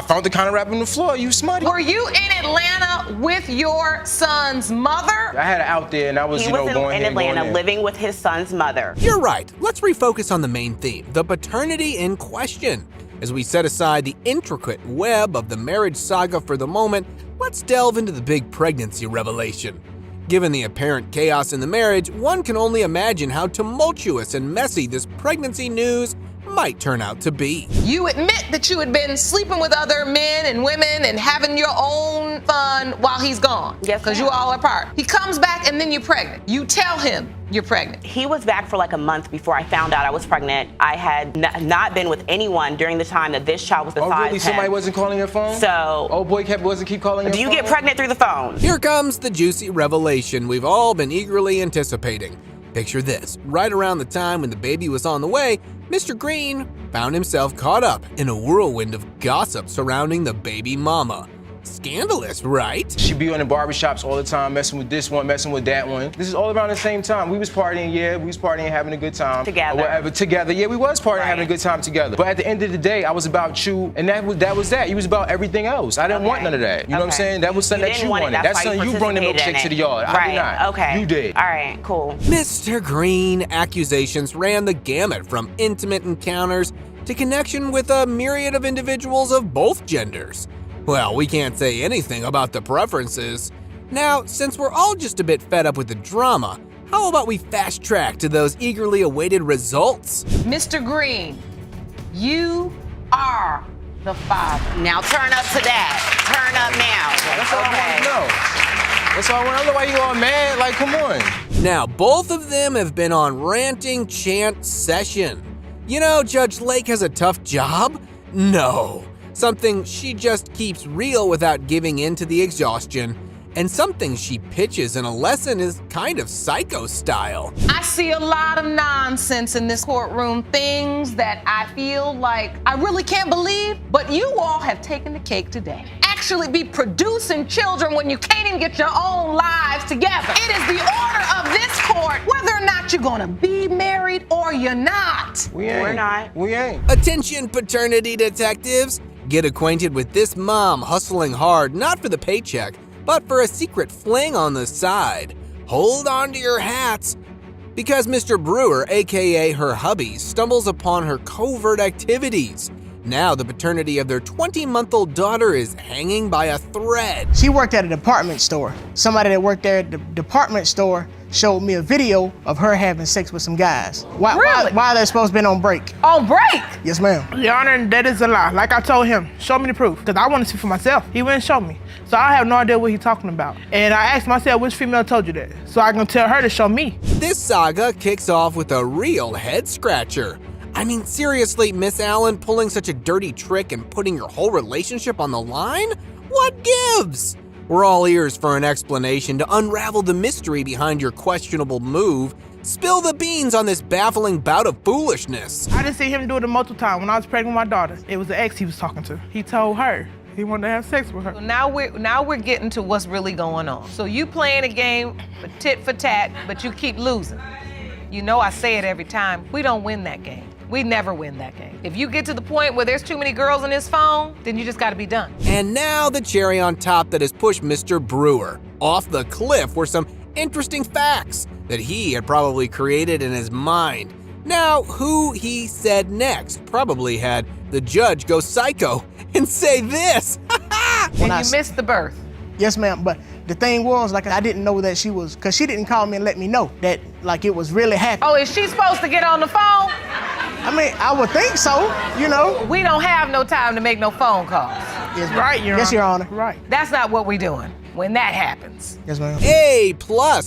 found the kind of rap on the floor, you smutty. Were you in Atlanta with your son's mother? I had it out there and I was, He you know, was going in here, Atlanta going there. living with his son's mother. You're right. Let's refocus on the main theme, the paternity in question. As we set aside the intricate web of the marriage saga for the moment, let's delve into the big pregnancy revelation. Given the apparent chaos in the marriage, one can only imagine how tumultuous and messy this pregnancy news might turn out to be. You admit that you had been sleeping with other men and women and having your own fun while he's gone. Yes, because you all are apart. He comes back and then you're pregnant. You tell him you're pregnant. He was back for like a month before I found out I was pregnant. I had not been with anyone during the time that this child was besides Oh, really? him. Somebody wasn't calling your phone? So, old boy wasn't keep calling your phone? do you get pregnant through the phone? Here comes the juicy revelation we've all been eagerly anticipating. Picture this, right around the time when the baby was on the way, Mr. Green found himself caught up in a whirlwind of gossip surrounding the baby mama. Scandalous, right? She be on the barbershops all the time, messing with this one, messing with that one. This is all around the same time. We was partying, having a good time. Together. Or whatever, together. Yeah, we was partying, having a good time together. But at the end of the day, I was about you, and that was that. You was about everything else. I didn't want none of that. You know what I'm saying? That was something that you wanted. That's something you brought the milkshake to the yard. I did not. Okay. You did. All right, cool. Mr. Green accusations ran the gamut from intimate encounters to connection with a myriad of individuals of both genders. Well, we can't say anything about the preferences. Now, since we're all just a bit fed up with the drama, how about we fast track to those eagerly awaited results? Mr. Green, you are the father. Now turn up to that. Turn up now. That's all I want to know. That's all I want to know. Why you all mad? Like, come on. Now, both of them have been on ranting chant session. You know, Judge Lake has a tough job? No. Something she just keeps real without giving in to the exhaustion, and something she pitches in a lesson is kind of psycho style. I see a lot of nonsense in this courtroom, things that I feel like I really can't believe, but you all have taken the cake today. actually be producing children when you can't even get your own lives together. It is the order of this court whether or not you're gonna be married or you're not. We're not. We ain't. Attention, paternity detectives. Get acquainted with this mom hustling hard, not for the paycheck, but for a secret fling on the side. Hold on to your hats, because Mr. Brewer, aka her hubby, stumbles upon her covert activities. Now the paternity of their 20-month-old daughter is hanging by a thread. She worked at a department store. Somebody that worked there at the department store showed me a video of her having sex with some guys. Why they're supposed to be on break? On break? Yes, ma'am. Your Honor, that is a lie. Like I told him, show me the proof, because I want to see for myself. He wouldn't show me. So I have no idea what he's talking about. And I asked myself, which female told you that? So I can tell her to show me. This saga kicks off with a real head-scratcher. I mean, seriously, Miss Allen, pulling such a dirty trick and putting your whole relationship on the line? What gives? We're all ears for an explanation to unravel the mystery behind your questionable move. Spill the beans on this baffling bout of foolishness. I didn't see him do it multiple times when I was pregnant with my daughter. It was the ex he was talking to. He told her he wanted to have sex with her. So now we're getting to what's really going on. So you playing a game for tit for tat, but you keep losing. You know I say it every time. We don't win that game. We never win that game. If you get to the point where there's too many girls on his phone, then you just gotta be done. And now the cherry on top that has pushed Mr. Brewer off the cliff were some interesting facts that he had probably created in his mind. Now, who he said next probably had the judge go psycho and say this. And you missed the birth. Yes, ma'am, but the thing was, like, I didn't know that she was, because she didn't call me and let me know that, like, it was really happening. Oh, is she supposed to get on the phone? I mean, I would think so, you know. We don't have no time to make no phone calls. Yes, right, Your Honor. Yes, Your Honor. Right. That's not what we're doing when that happens. Yes, ma'am. A+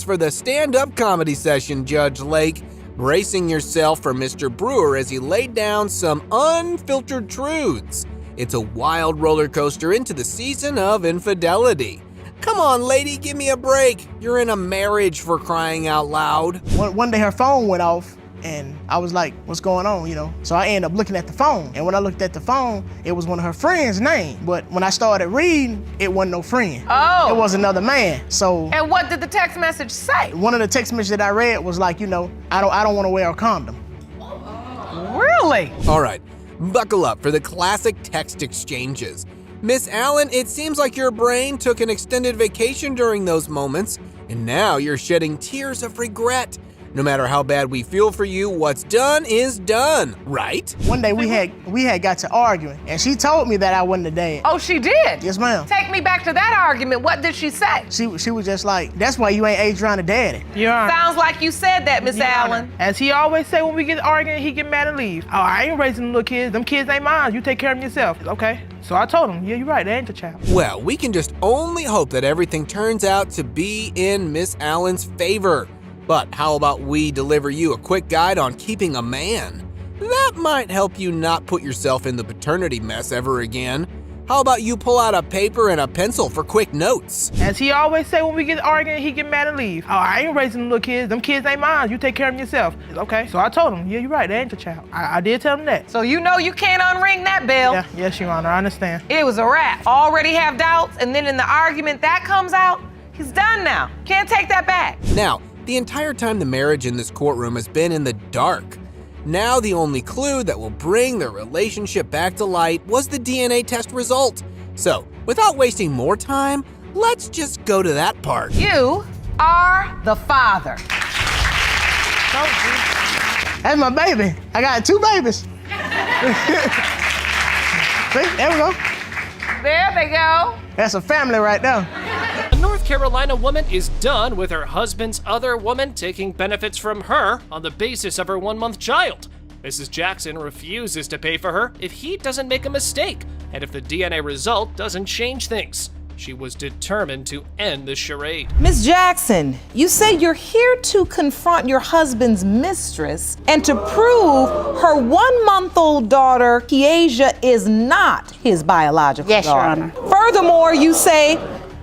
for the stand-up comedy session, Judge Lake. Bracing yourself for Mr. Brewer as he laid down some unfiltered truths. It's a wild roller coaster into the season of infidelity. Come on, lady, give me a break. You're in a marriage, for crying out loud. One day her phone went off, and I was like, what's going on, you know? So I ended up looking at the phone, and when I looked at the phone, it was one of her friends' name. But when I started reading, it wasn't no friend. Oh. It was another man, so. And what did the text message say? One of the text messages that I read was like, you know, I don't want to wear a condom. Really? All right, buckle up for the classic text exchanges. Miss Allen, it seems like your brain took an extended vacation during those moments, and now you're shedding tears of regret. No matter how bad we feel for you, what's done is done, right? One day we had got to arguing, and she told me that I wasn't the dad. Oh, she did? Yes, ma'am. Take me back to that argument. What did she say? She was just like, that's why you ain't Adriana daddy. Yeah. Sounds like you said that, Miss Allen. As he always say when we get arguing, he get mad and leave. Oh, I ain't raising them little kids. Them kids ain't mine. You take care of them yourself. Okay. So I told him, yeah, you're right. They ain't the child. Well, we can just only hope that everything turns out to be in Miss Allen's favor. But how about we deliver you a quick guide on keeping a man? That might help you not put yourself in the paternity mess ever again. How about you pull out a paper and a pencil for quick notes? As he always say when we get arguing, he get mad and leave. Oh, I ain't raising them little kids. Them kids ain't mine. You take care of them yourself. Okay. So I told him, yeah, you're right. They ain't the child. I did tell him that. So you know you can't unring that bell. Yeah, yes, Your Honor. I understand. It was a wrap. Already have doubts, and then in the argument that comes out, he's done now. Can't take that back. Now, the entire time the marriage in this courtroom has been in the dark. Now the only clue that will bring their relationship back to light was the DNA test result. So, without wasting more time, let's just go to that part. You are the father. That's my baby. I got 2 babies. See, there we go. There they go. That's a family right there. A North Carolina woman is done with her husband's other woman taking benefits from her on the basis of her 1-month child. Mrs. Jackson refuses to pay for her if he doesn't make a mistake and if the DNA result doesn't change things. She was determined to end the charade. Miss Jackson, you say you're here to confront your husband's mistress and to prove her 1-month-old daughter, Kiesha, is not his biological daughter. Yes, Your Honor. Furthermore, you say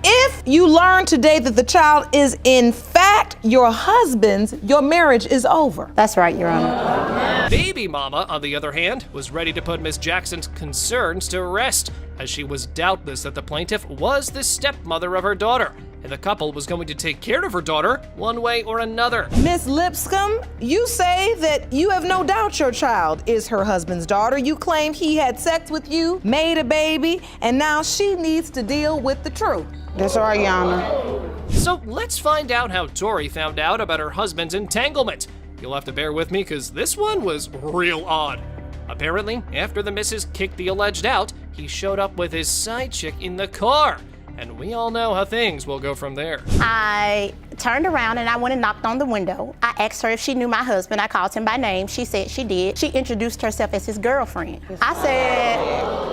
if you learn today that the child is in fact your husband's, your marriage is over. That's right, Your Honor. Baby mama, on the other hand, was ready to put Miss Jackson's concerns to rest, as she was doubtless that the plaintiff was the stepmother of her daughter, and the couple was going to take care of her daughter one way or another. Miss Lipscomb, you say that you have no doubt your child is her husband's daughter. You claim he had sex with you, made a baby, and now she needs to deal with the truth. That's right, Your Honor. So let's find out how Tori found out about her husband's entanglement. You'll have to bear with me because this one was real odd. Apparently, after the missus kicked the alleged out, he showed up with his side chick in the car. And we all know how things will go from there. I turned around and I went and knocked on the window. I asked her if she knew my husband. I called him by name. She said she did. She introduced herself as his girlfriend. I said,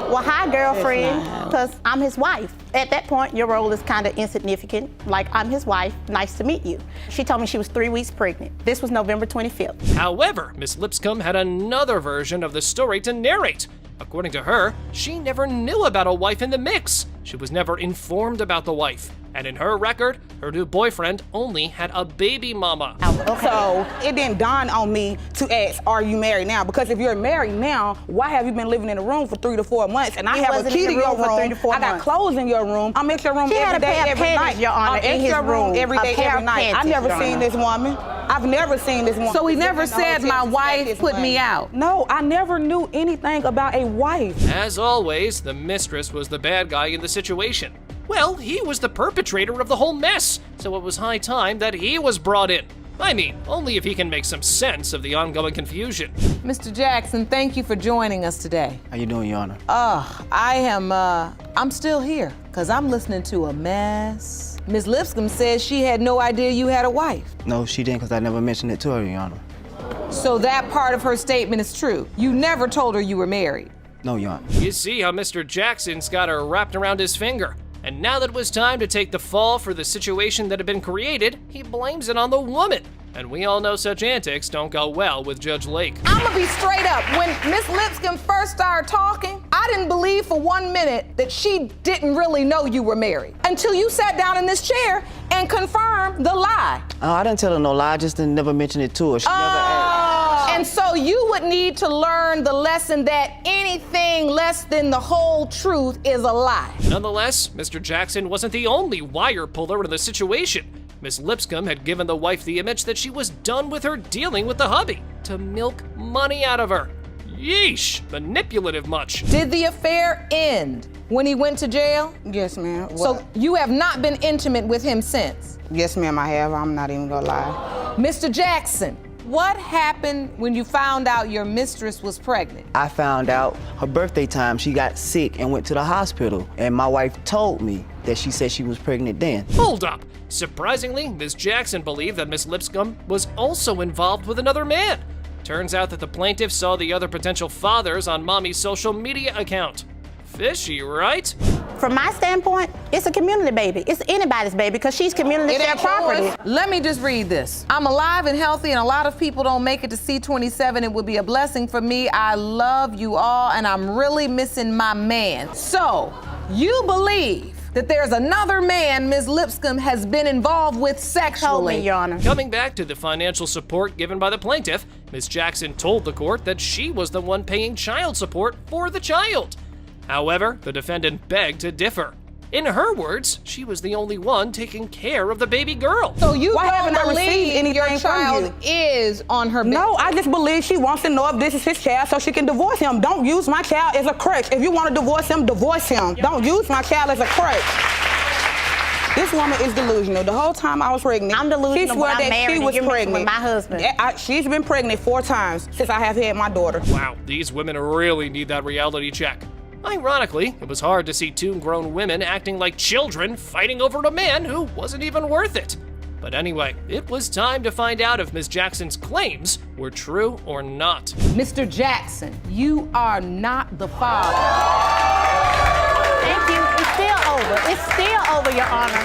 well, hi, girlfriend, because I'm his wife. At that point, your role is kind of insignificant. Like, I'm his wife. Nice to meet you. She told me she was 3 weeks pregnant. This was November 25th. However, Miss Lipscomb had another version of the story to narrate. According to her, she never knew about a wife in the mix. She was never informed about the wife. And in her record, her new boyfriend only had a baby mama. So it didn't dawn on me to ask, are you married now? Because if you're married now, why have you been living in a room for 3 to 4 months? And I have a key to your room. 3 to 4 I got months. clothes in your room. I'm at your room She had every a pair day, of every panties, night. Your Honor, I'm in at his your room room. every A day, pair every of night. I've panties, never Your seen Honor. this woman. I've never seen this woman. So we Living never in the said hotel my to stack wife his put me money. out. No, I never knew anything about a wife. As always, the mistress was the bad guy in the situation. Well, he was the perpetrator of the whole mess, so it was high time that he was brought in. I mean, only if he can make some sense of the ongoing confusion. Mr. Jackson, thank you for joining us today. How you doing, Your Honor? I'm still here, because I'm listening to a mess. Ms. Lipscomb says she had no idea you had a wife. No, she didn't, because I never mentioned it to her, Your Honor. So that part of her statement is true. You never told her you were married. No, Your Honor. You see how Mr. Jackson's got her wrapped around his finger. And now that it was time to take the fall for the situation that had been created, he blames it on the woman. And we all know such antics don't go well with Judge Lake. I'm gonna be straight up. When Miss Lipscomb first started talking, I didn't believe for 1 minute that she didn't really know you were married until you sat down in this chair and confirmed the lie. I didn't tell her no lie, I just didn't never mention it to her. She never asked. And so you would need to learn the lesson that anything less than the whole truth is a lie. Nonetheless, Mr. Jackson wasn't the only wire puller in the situation. Miss Lipscomb had given the wife the image that she was done with her dealing with the hubby to milk money out of her. Yeesh, manipulative much. Did the affair end when he went to jail? Yes, ma'am. So you have not been intimate with him since? Yes, ma'am, I have. I'm not even gonna lie. Mr. Jackson, what happened when you found out your mistress was pregnant? I found out her birthday time, she got sick and went to the hospital. And my wife told me that she said she was pregnant then. Hold up. Surprisingly, Ms. Jackson believed that Miss Lipscomb was also involved with another man. Turns out that the plaintiff saw the other potential fathers on Mommy's social media account. Fishy, right? From my standpoint, it's a community baby. It's anybody's baby because she's community shared property. Let me just read this. I'm alive and healthy, and a lot of people don't make it to C27. It would be a blessing for me. I love you all, and I'm really missing my man. So, you believe that there's another man Ms. Lipscomb has been involved with sexually? Told me, Your Honor. Coming back to the financial support given by the plaintiff, Ms. Jackson told the court that she was the one paying child support for the child. However, the defendant begged to differ. In her words, she was the only one taking care of the baby girl. So you Why haven't I received believe anything your from child you? is on her bed? No, I just believe she wants to know if this is his child so she can divorce him. Don't use my child as a crutch. If you want to divorce him, divorce him. Don't use my child as a crutch. This woman is delusional. The whole time I was pregnant, I'm delusional she when swore I'm that married she and was you're mixing pregnant. with my husband. She's been pregnant 4 times since I have had my daughter. Wow, these women really need that reality check. Ironically, it was hard to see 2 grown women acting like children fighting over a man who wasn't even worth it. But anyway, it was time to find out if Ms. Jackson's claims were true or not. Mr. Jackson, you are not the father. Thank you. It's still over. It's still over, Your Honor.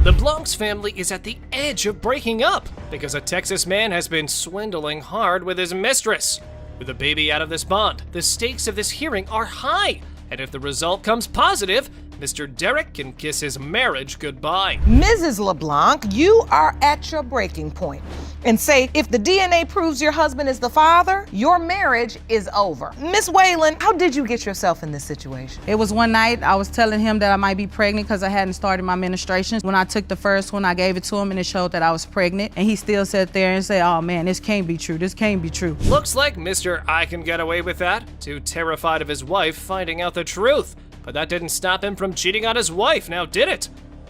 The Blancs family is at the edge of breaking up because a Texas man has been swindling hard with his mistress. With a baby out of this bond, the stakes of this hearing are high, and if the result comes positive, Mr. Derek can kiss his marriage goodbye. Mrs. LeBlanc, you are at your breaking point. And say, if the DNA proves your husband is the father, your marriage is over. Miss Whalen, how did you get yourself in this situation? It was one night I was telling him that I might be pregnant because I hadn't started my menstruation. When I took the first one, I gave it to him and it showed that I was pregnant. And he still sat there and said, oh man, this can't be true. This can't be true. Looks like Mr. I can get away with that, too terrified of his wife finding out the truth. But that didn't stop him from cheating on his wife, now did it?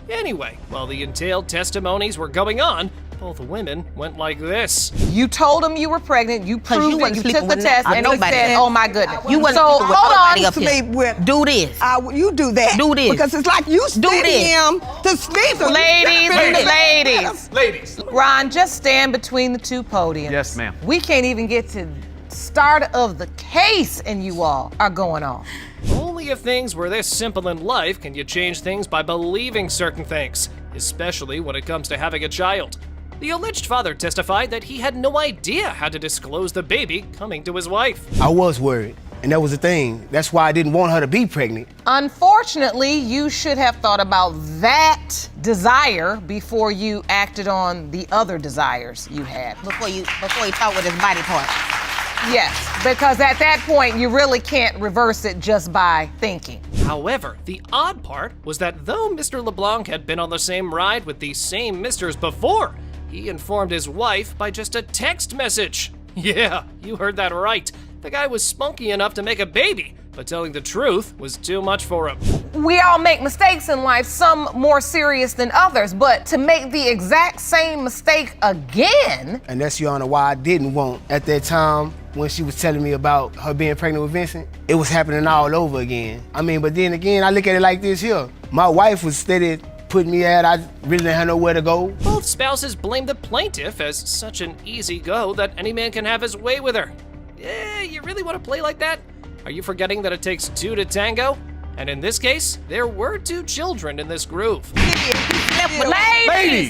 Anyway, while the entailed testimonies were going on, both women went like this. You told him you were pregnant, you proved it, you took the test, and he said, oh my goodness. You wasn't so sleeping with hold nobody on. up here. Do this. You do that. Do this. Because it's like you steady him to sleep. Ladies. Ron, just stand between the two podiums. Yes, ma'am. We can't even get to start of the case and you all are going on. Only if things were this simple in life can you change things by believing certain things, especially when it comes to having a child. The alleged father testified that he had no idea how to disclose the baby coming to his wife. I was worried, and that was the thing. That's why I didn't want her to be pregnant. Unfortunately, you should have thought about that desire before you acted on the other desires you had. Before you talk with his body part. Yes, because at that point, you really can't reverse it just by thinking. However, the odd part was that though Mr. LeBlanc had been on the same ride with these same misters before, he informed his wife by just a text message. Yeah, you heard that right. The guy was spunky enough to make a baby, but telling the truth was too much for him. We all make mistakes in life, some more serious than others, but to make the exact same mistake again. And that's, Your Honor, why I didn't want at that time when she was telling me about her being pregnant with Vincent. It was happening all over again. I mean, but then again, I look at it like this here. My wife was steady putting me out. I really didn't have nowhere to go. Both spouses blamed the plaintiff as such an easy go that any man can have his way with her. Yeah, you really want to play like that? Are you forgetting that it takes two to tango? And in this case, there were 2 children in this groove.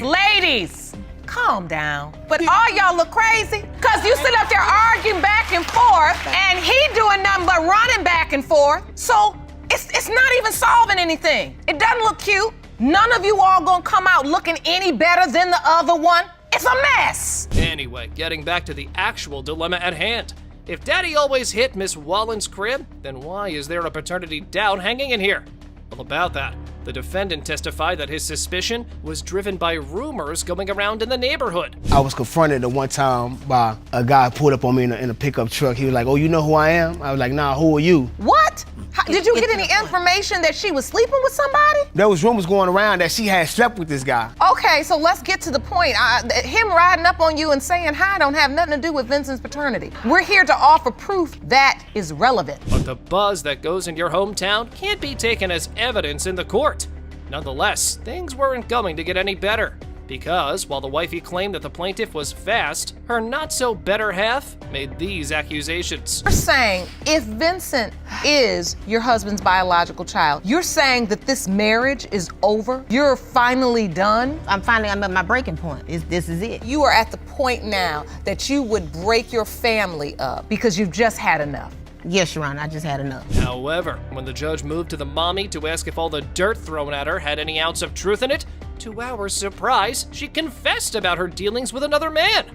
Ladies, calm down. But all y'all look crazy, because you sit up there arguing back and forth, and he doing nothing but running back and forth. So it's not even solving anything. It doesn't look cute. None of you all gonna come out looking any better than the other one. It's a mess. Anyway, getting back to the actual dilemma at hand. If Daddy always hit Miss Wallen's crib, then why is there a paternity doubt hanging in here? Well, about that, the defendant testified that his suspicion was driven by rumors going around in the neighborhood. I was confronted at one time by a guy pulled up on me in a pickup truck. He was like, oh, you know who I am? I was like, nah, who are you? What? Did you get any information that she was sleeping with somebody? There was rumors going around that she had slept with this guy. Okay, so let's get to the point. Him riding up on you and saying hi don't have nothing to do with Vincent's paternity. We're here to offer proof that is relevant. But the buzz that goes in your hometown can't be taken as evidence in the court. Nonetheless, things weren't going to get any better. Because while the wifey claimed that the plaintiff was fast, her not-so-better half made these accusations. You're saying if Vincent is your husband's biological child, you're saying that this marriage is over? You're finally done? I'm at my breaking point. This is it. You are at the point now that you would break your family up because you've just had enough. Yes, Your Honor, I just had enough. However, when the judge moved to the mommy to ask if all the dirt thrown at her had any ounce of truth in it, to our surprise, she confessed about her dealings with another man.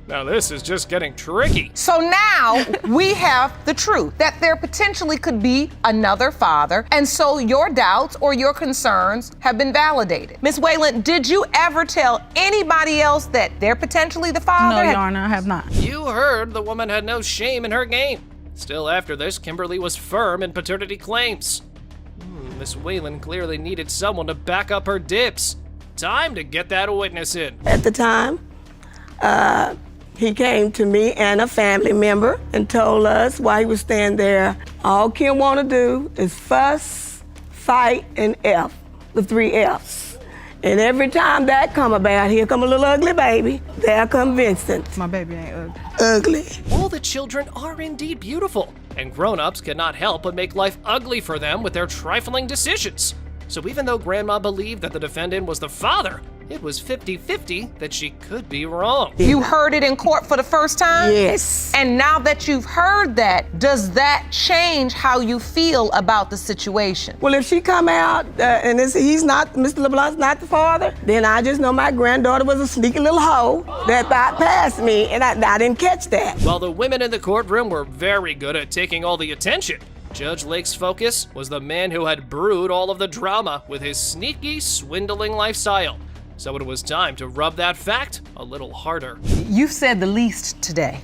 Now this is just getting tricky. So now we have the truth, that there potentially could be another father, and so your doubts or your concerns have been validated. Ms. Whalen, did you ever tell anybody else that they're potentially the father? No, Your Honor, I have not. You heard the woman had no shame in her game. Still, after this, Kimberly was firm in paternity claims. Miss Whalen clearly needed someone to back up her dibs. Time to get that witness in. At the time, he came to me and a family member and told us while he was standing there, all Kim want to do is fuss, fight, and F, the 3 Fs. And every time that come about, here come a little ugly baby, there come Vincent. My baby ain't ugly. Ugly. All the children are indeed beautiful, and grown-ups cannot help but make life ugly for them with their trifling decisions. So even though Grandma believed that the defendant was the father, it was 50-50 that she could be wrong. You heard it in court for the first time? Yes. And now that you've heard that, does that change how you feel about the situation? Well, if she come out and he's not, Mr. LeBlanc's not the father, then I just know my granddaughter was a sneaky little hoe that bypassed me, and I didn't catch that. While the women in the courtroom were very good at taking all the attention, Judge Lake's focus was the man who had brewed all of the drama with his sneaky, swindling lifestyle. So it was time to rub that fact a little harder. You've said the least today,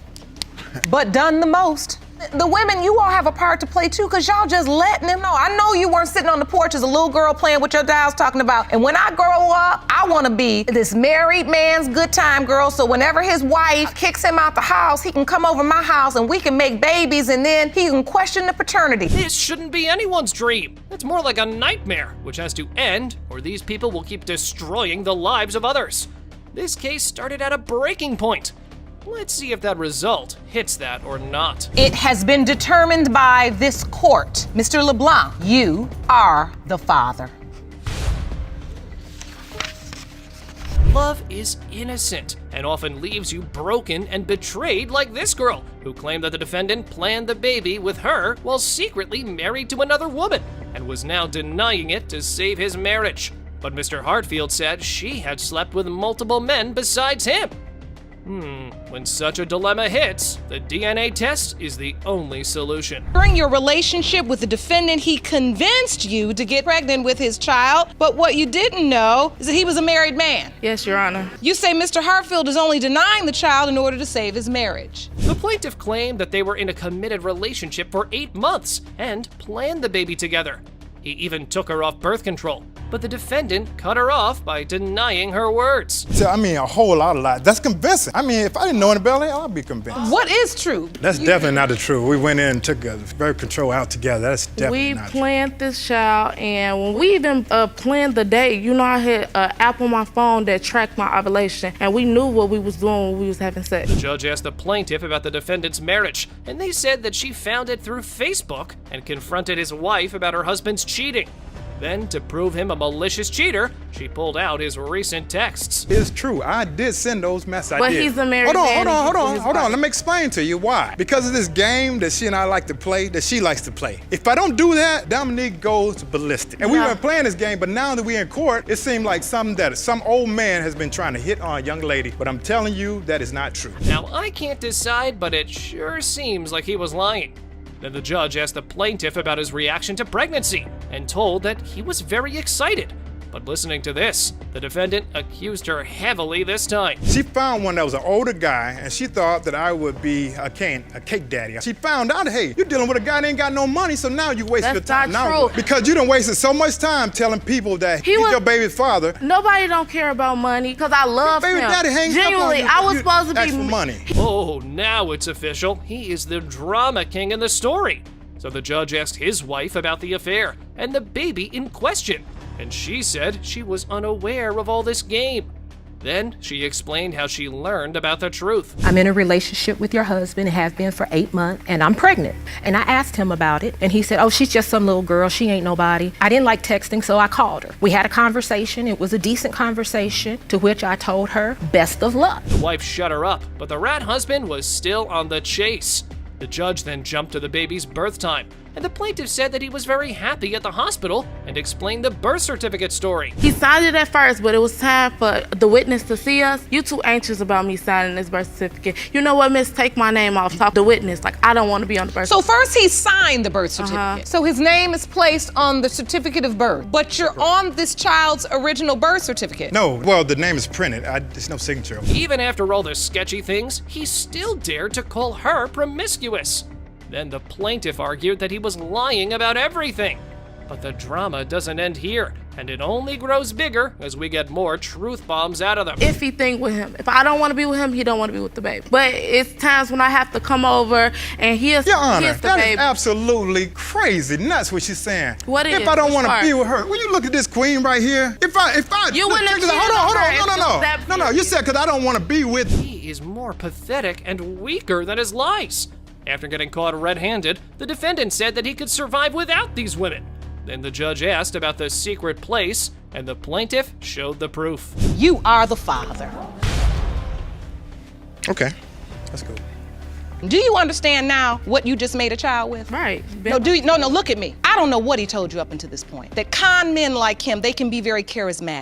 but done the most. The women, you all have a part to play too, because y'all just letting them know. I know you weren't sitting on the porch as a little girl playing with your dolls talking about, and when I grow up, I want to be this married man's good time girl, so whenever his wife kicks him out the house, he can come over my house and we can make babies, and then he can question the paternity. This shouldn't be anyone's dream. It's more like a nightmare, which has to end, or these people will keep destroying the lives of others. This case started at a breaking point. Let's see if that result hits that or not. It has been determined by this court. Mr. LeBlanc, you are the father. Love is innocent and often leaves you broken and betrayed, like this girl, who claimed that the defendant planned the baby with her while secretly married to another woman and was now denying it to save his marriage. But Mr. Hartfield said she had slept with multiple men besides him. When such a dilemma hits, the DNA test is the only solution. During your relationship with the defendant, he convinced you to get pregnant with his child, but what you didn't know is that he was a married man. Yes, Your Honor. You say Mr. Hartfield is only denying the child in order to save his marriage. The plaintiff claimed that they were in a committed relationship for 8 months and planned the baby together. He even took her off birth control, but the defendant cut her off by denying her words. So, I mean, a whole lot of lies. That's convincing. I mean, if I didn't know any better, I'd be convinced. What is true? That's definitely not the truth. We went in and took birth control out together. That's definitely not true. We planned this child, and when we even planned the day, you know, I had an app on my phone that tracked my ovulation, and we knew what we was doing when we was having sex. The judge asked the plaintiff about the defendant's marriage, and they said that she found it through Facebook and confronted his wife about her husband's cheating. Then, to prove him a malicious cheater, she pulled out his recent texts. It's true. I did send those messages. But he's a married man. Hold on. Let me explain to you why. Because of this game that she and I like to play, that she likes to play. If I don't do that, Dominique goes ballistic. And we've been playing this game, but now that we're in court, it seemed like something that some old man has been trying to hit on a young lady. But I'm telling you, that is not true. Now, I can't decide, but it sure seems like he was lying. Then the judge asked the plaintiff about his reaction to pregnancy and told that he was very excited. But listening to this, the defendant accused her heavily this time. She found one that was an older guy, and she thought that I would be a cake daddy. She found out, hey, you're dealing with a guy that ain't got no money, so now you waste your time. That's not true. Because you done wasted so much time telling people that he's your baby's father. Nobody don't care about money, because I love him. Baby daddy hangs Genuinely, up on you. I was supposed to be for money. Oh, now it's official. He is the drama king in the story. So the judge asked his wife about the affair and the baby in question, and she said she was unaware of all this game. Then she explained how she learned about the truth. I'm in a relationship with your husband and have been for 8 months, and I'm pregnant. And I asked him about it, and he said, oh, she's just some little girl. She ain't nobody. I didn't like texting, so I called her. We had a conversation. It was a decent conversation, to which I told her, best of luck. The wife shut her up, but the rat husband was still on the chase. The judge then jumped to the baby's birth time, and the plaintiff said that he was very happy at the hospital and explained the birth certificate story. He signed it at first, but it was time for the witness to see us. You too anxious about me signing this birth certificate. You know what, miss? Take my name off. Talk to the witness. Like, I don't want to be on the birth certificate. So first he signed the birth certificate. So his name is placed on the certificate of birth, but you're on this child's original birth certificate. No, well, the name is printed. There's no signature. Even after all the sketchy things, he still dared to call her promiscuous. Then the plaintiff argued that he was lying about everything. But the drama doesn't end here, and it only grows bigger as we get more truth bombs out of them. Iffy thing with him. If I don't want to be with him, he don't want to be with the baby. But it's times when I have to come over and here's the baby. Your Honor, that is absolutely crazy nuts what she's saying. What is? If I don't want to be with her, will you look at this queen right here? If I you wouldn't have cheated hold on on. No, you said because I don't want to be with. He is more pathetic and weaker than his lies. After getting caught red-handed, the defendant said that he could survive without these women. Then the judge asked about the secret place, and the plaintiff showed the proof. You are the father. Okay, that's cool. Do you understand now what you just made a child with? Right. No, no, look at me. I don't know what he told you up until this point. That con men like him, they can be very charismatic.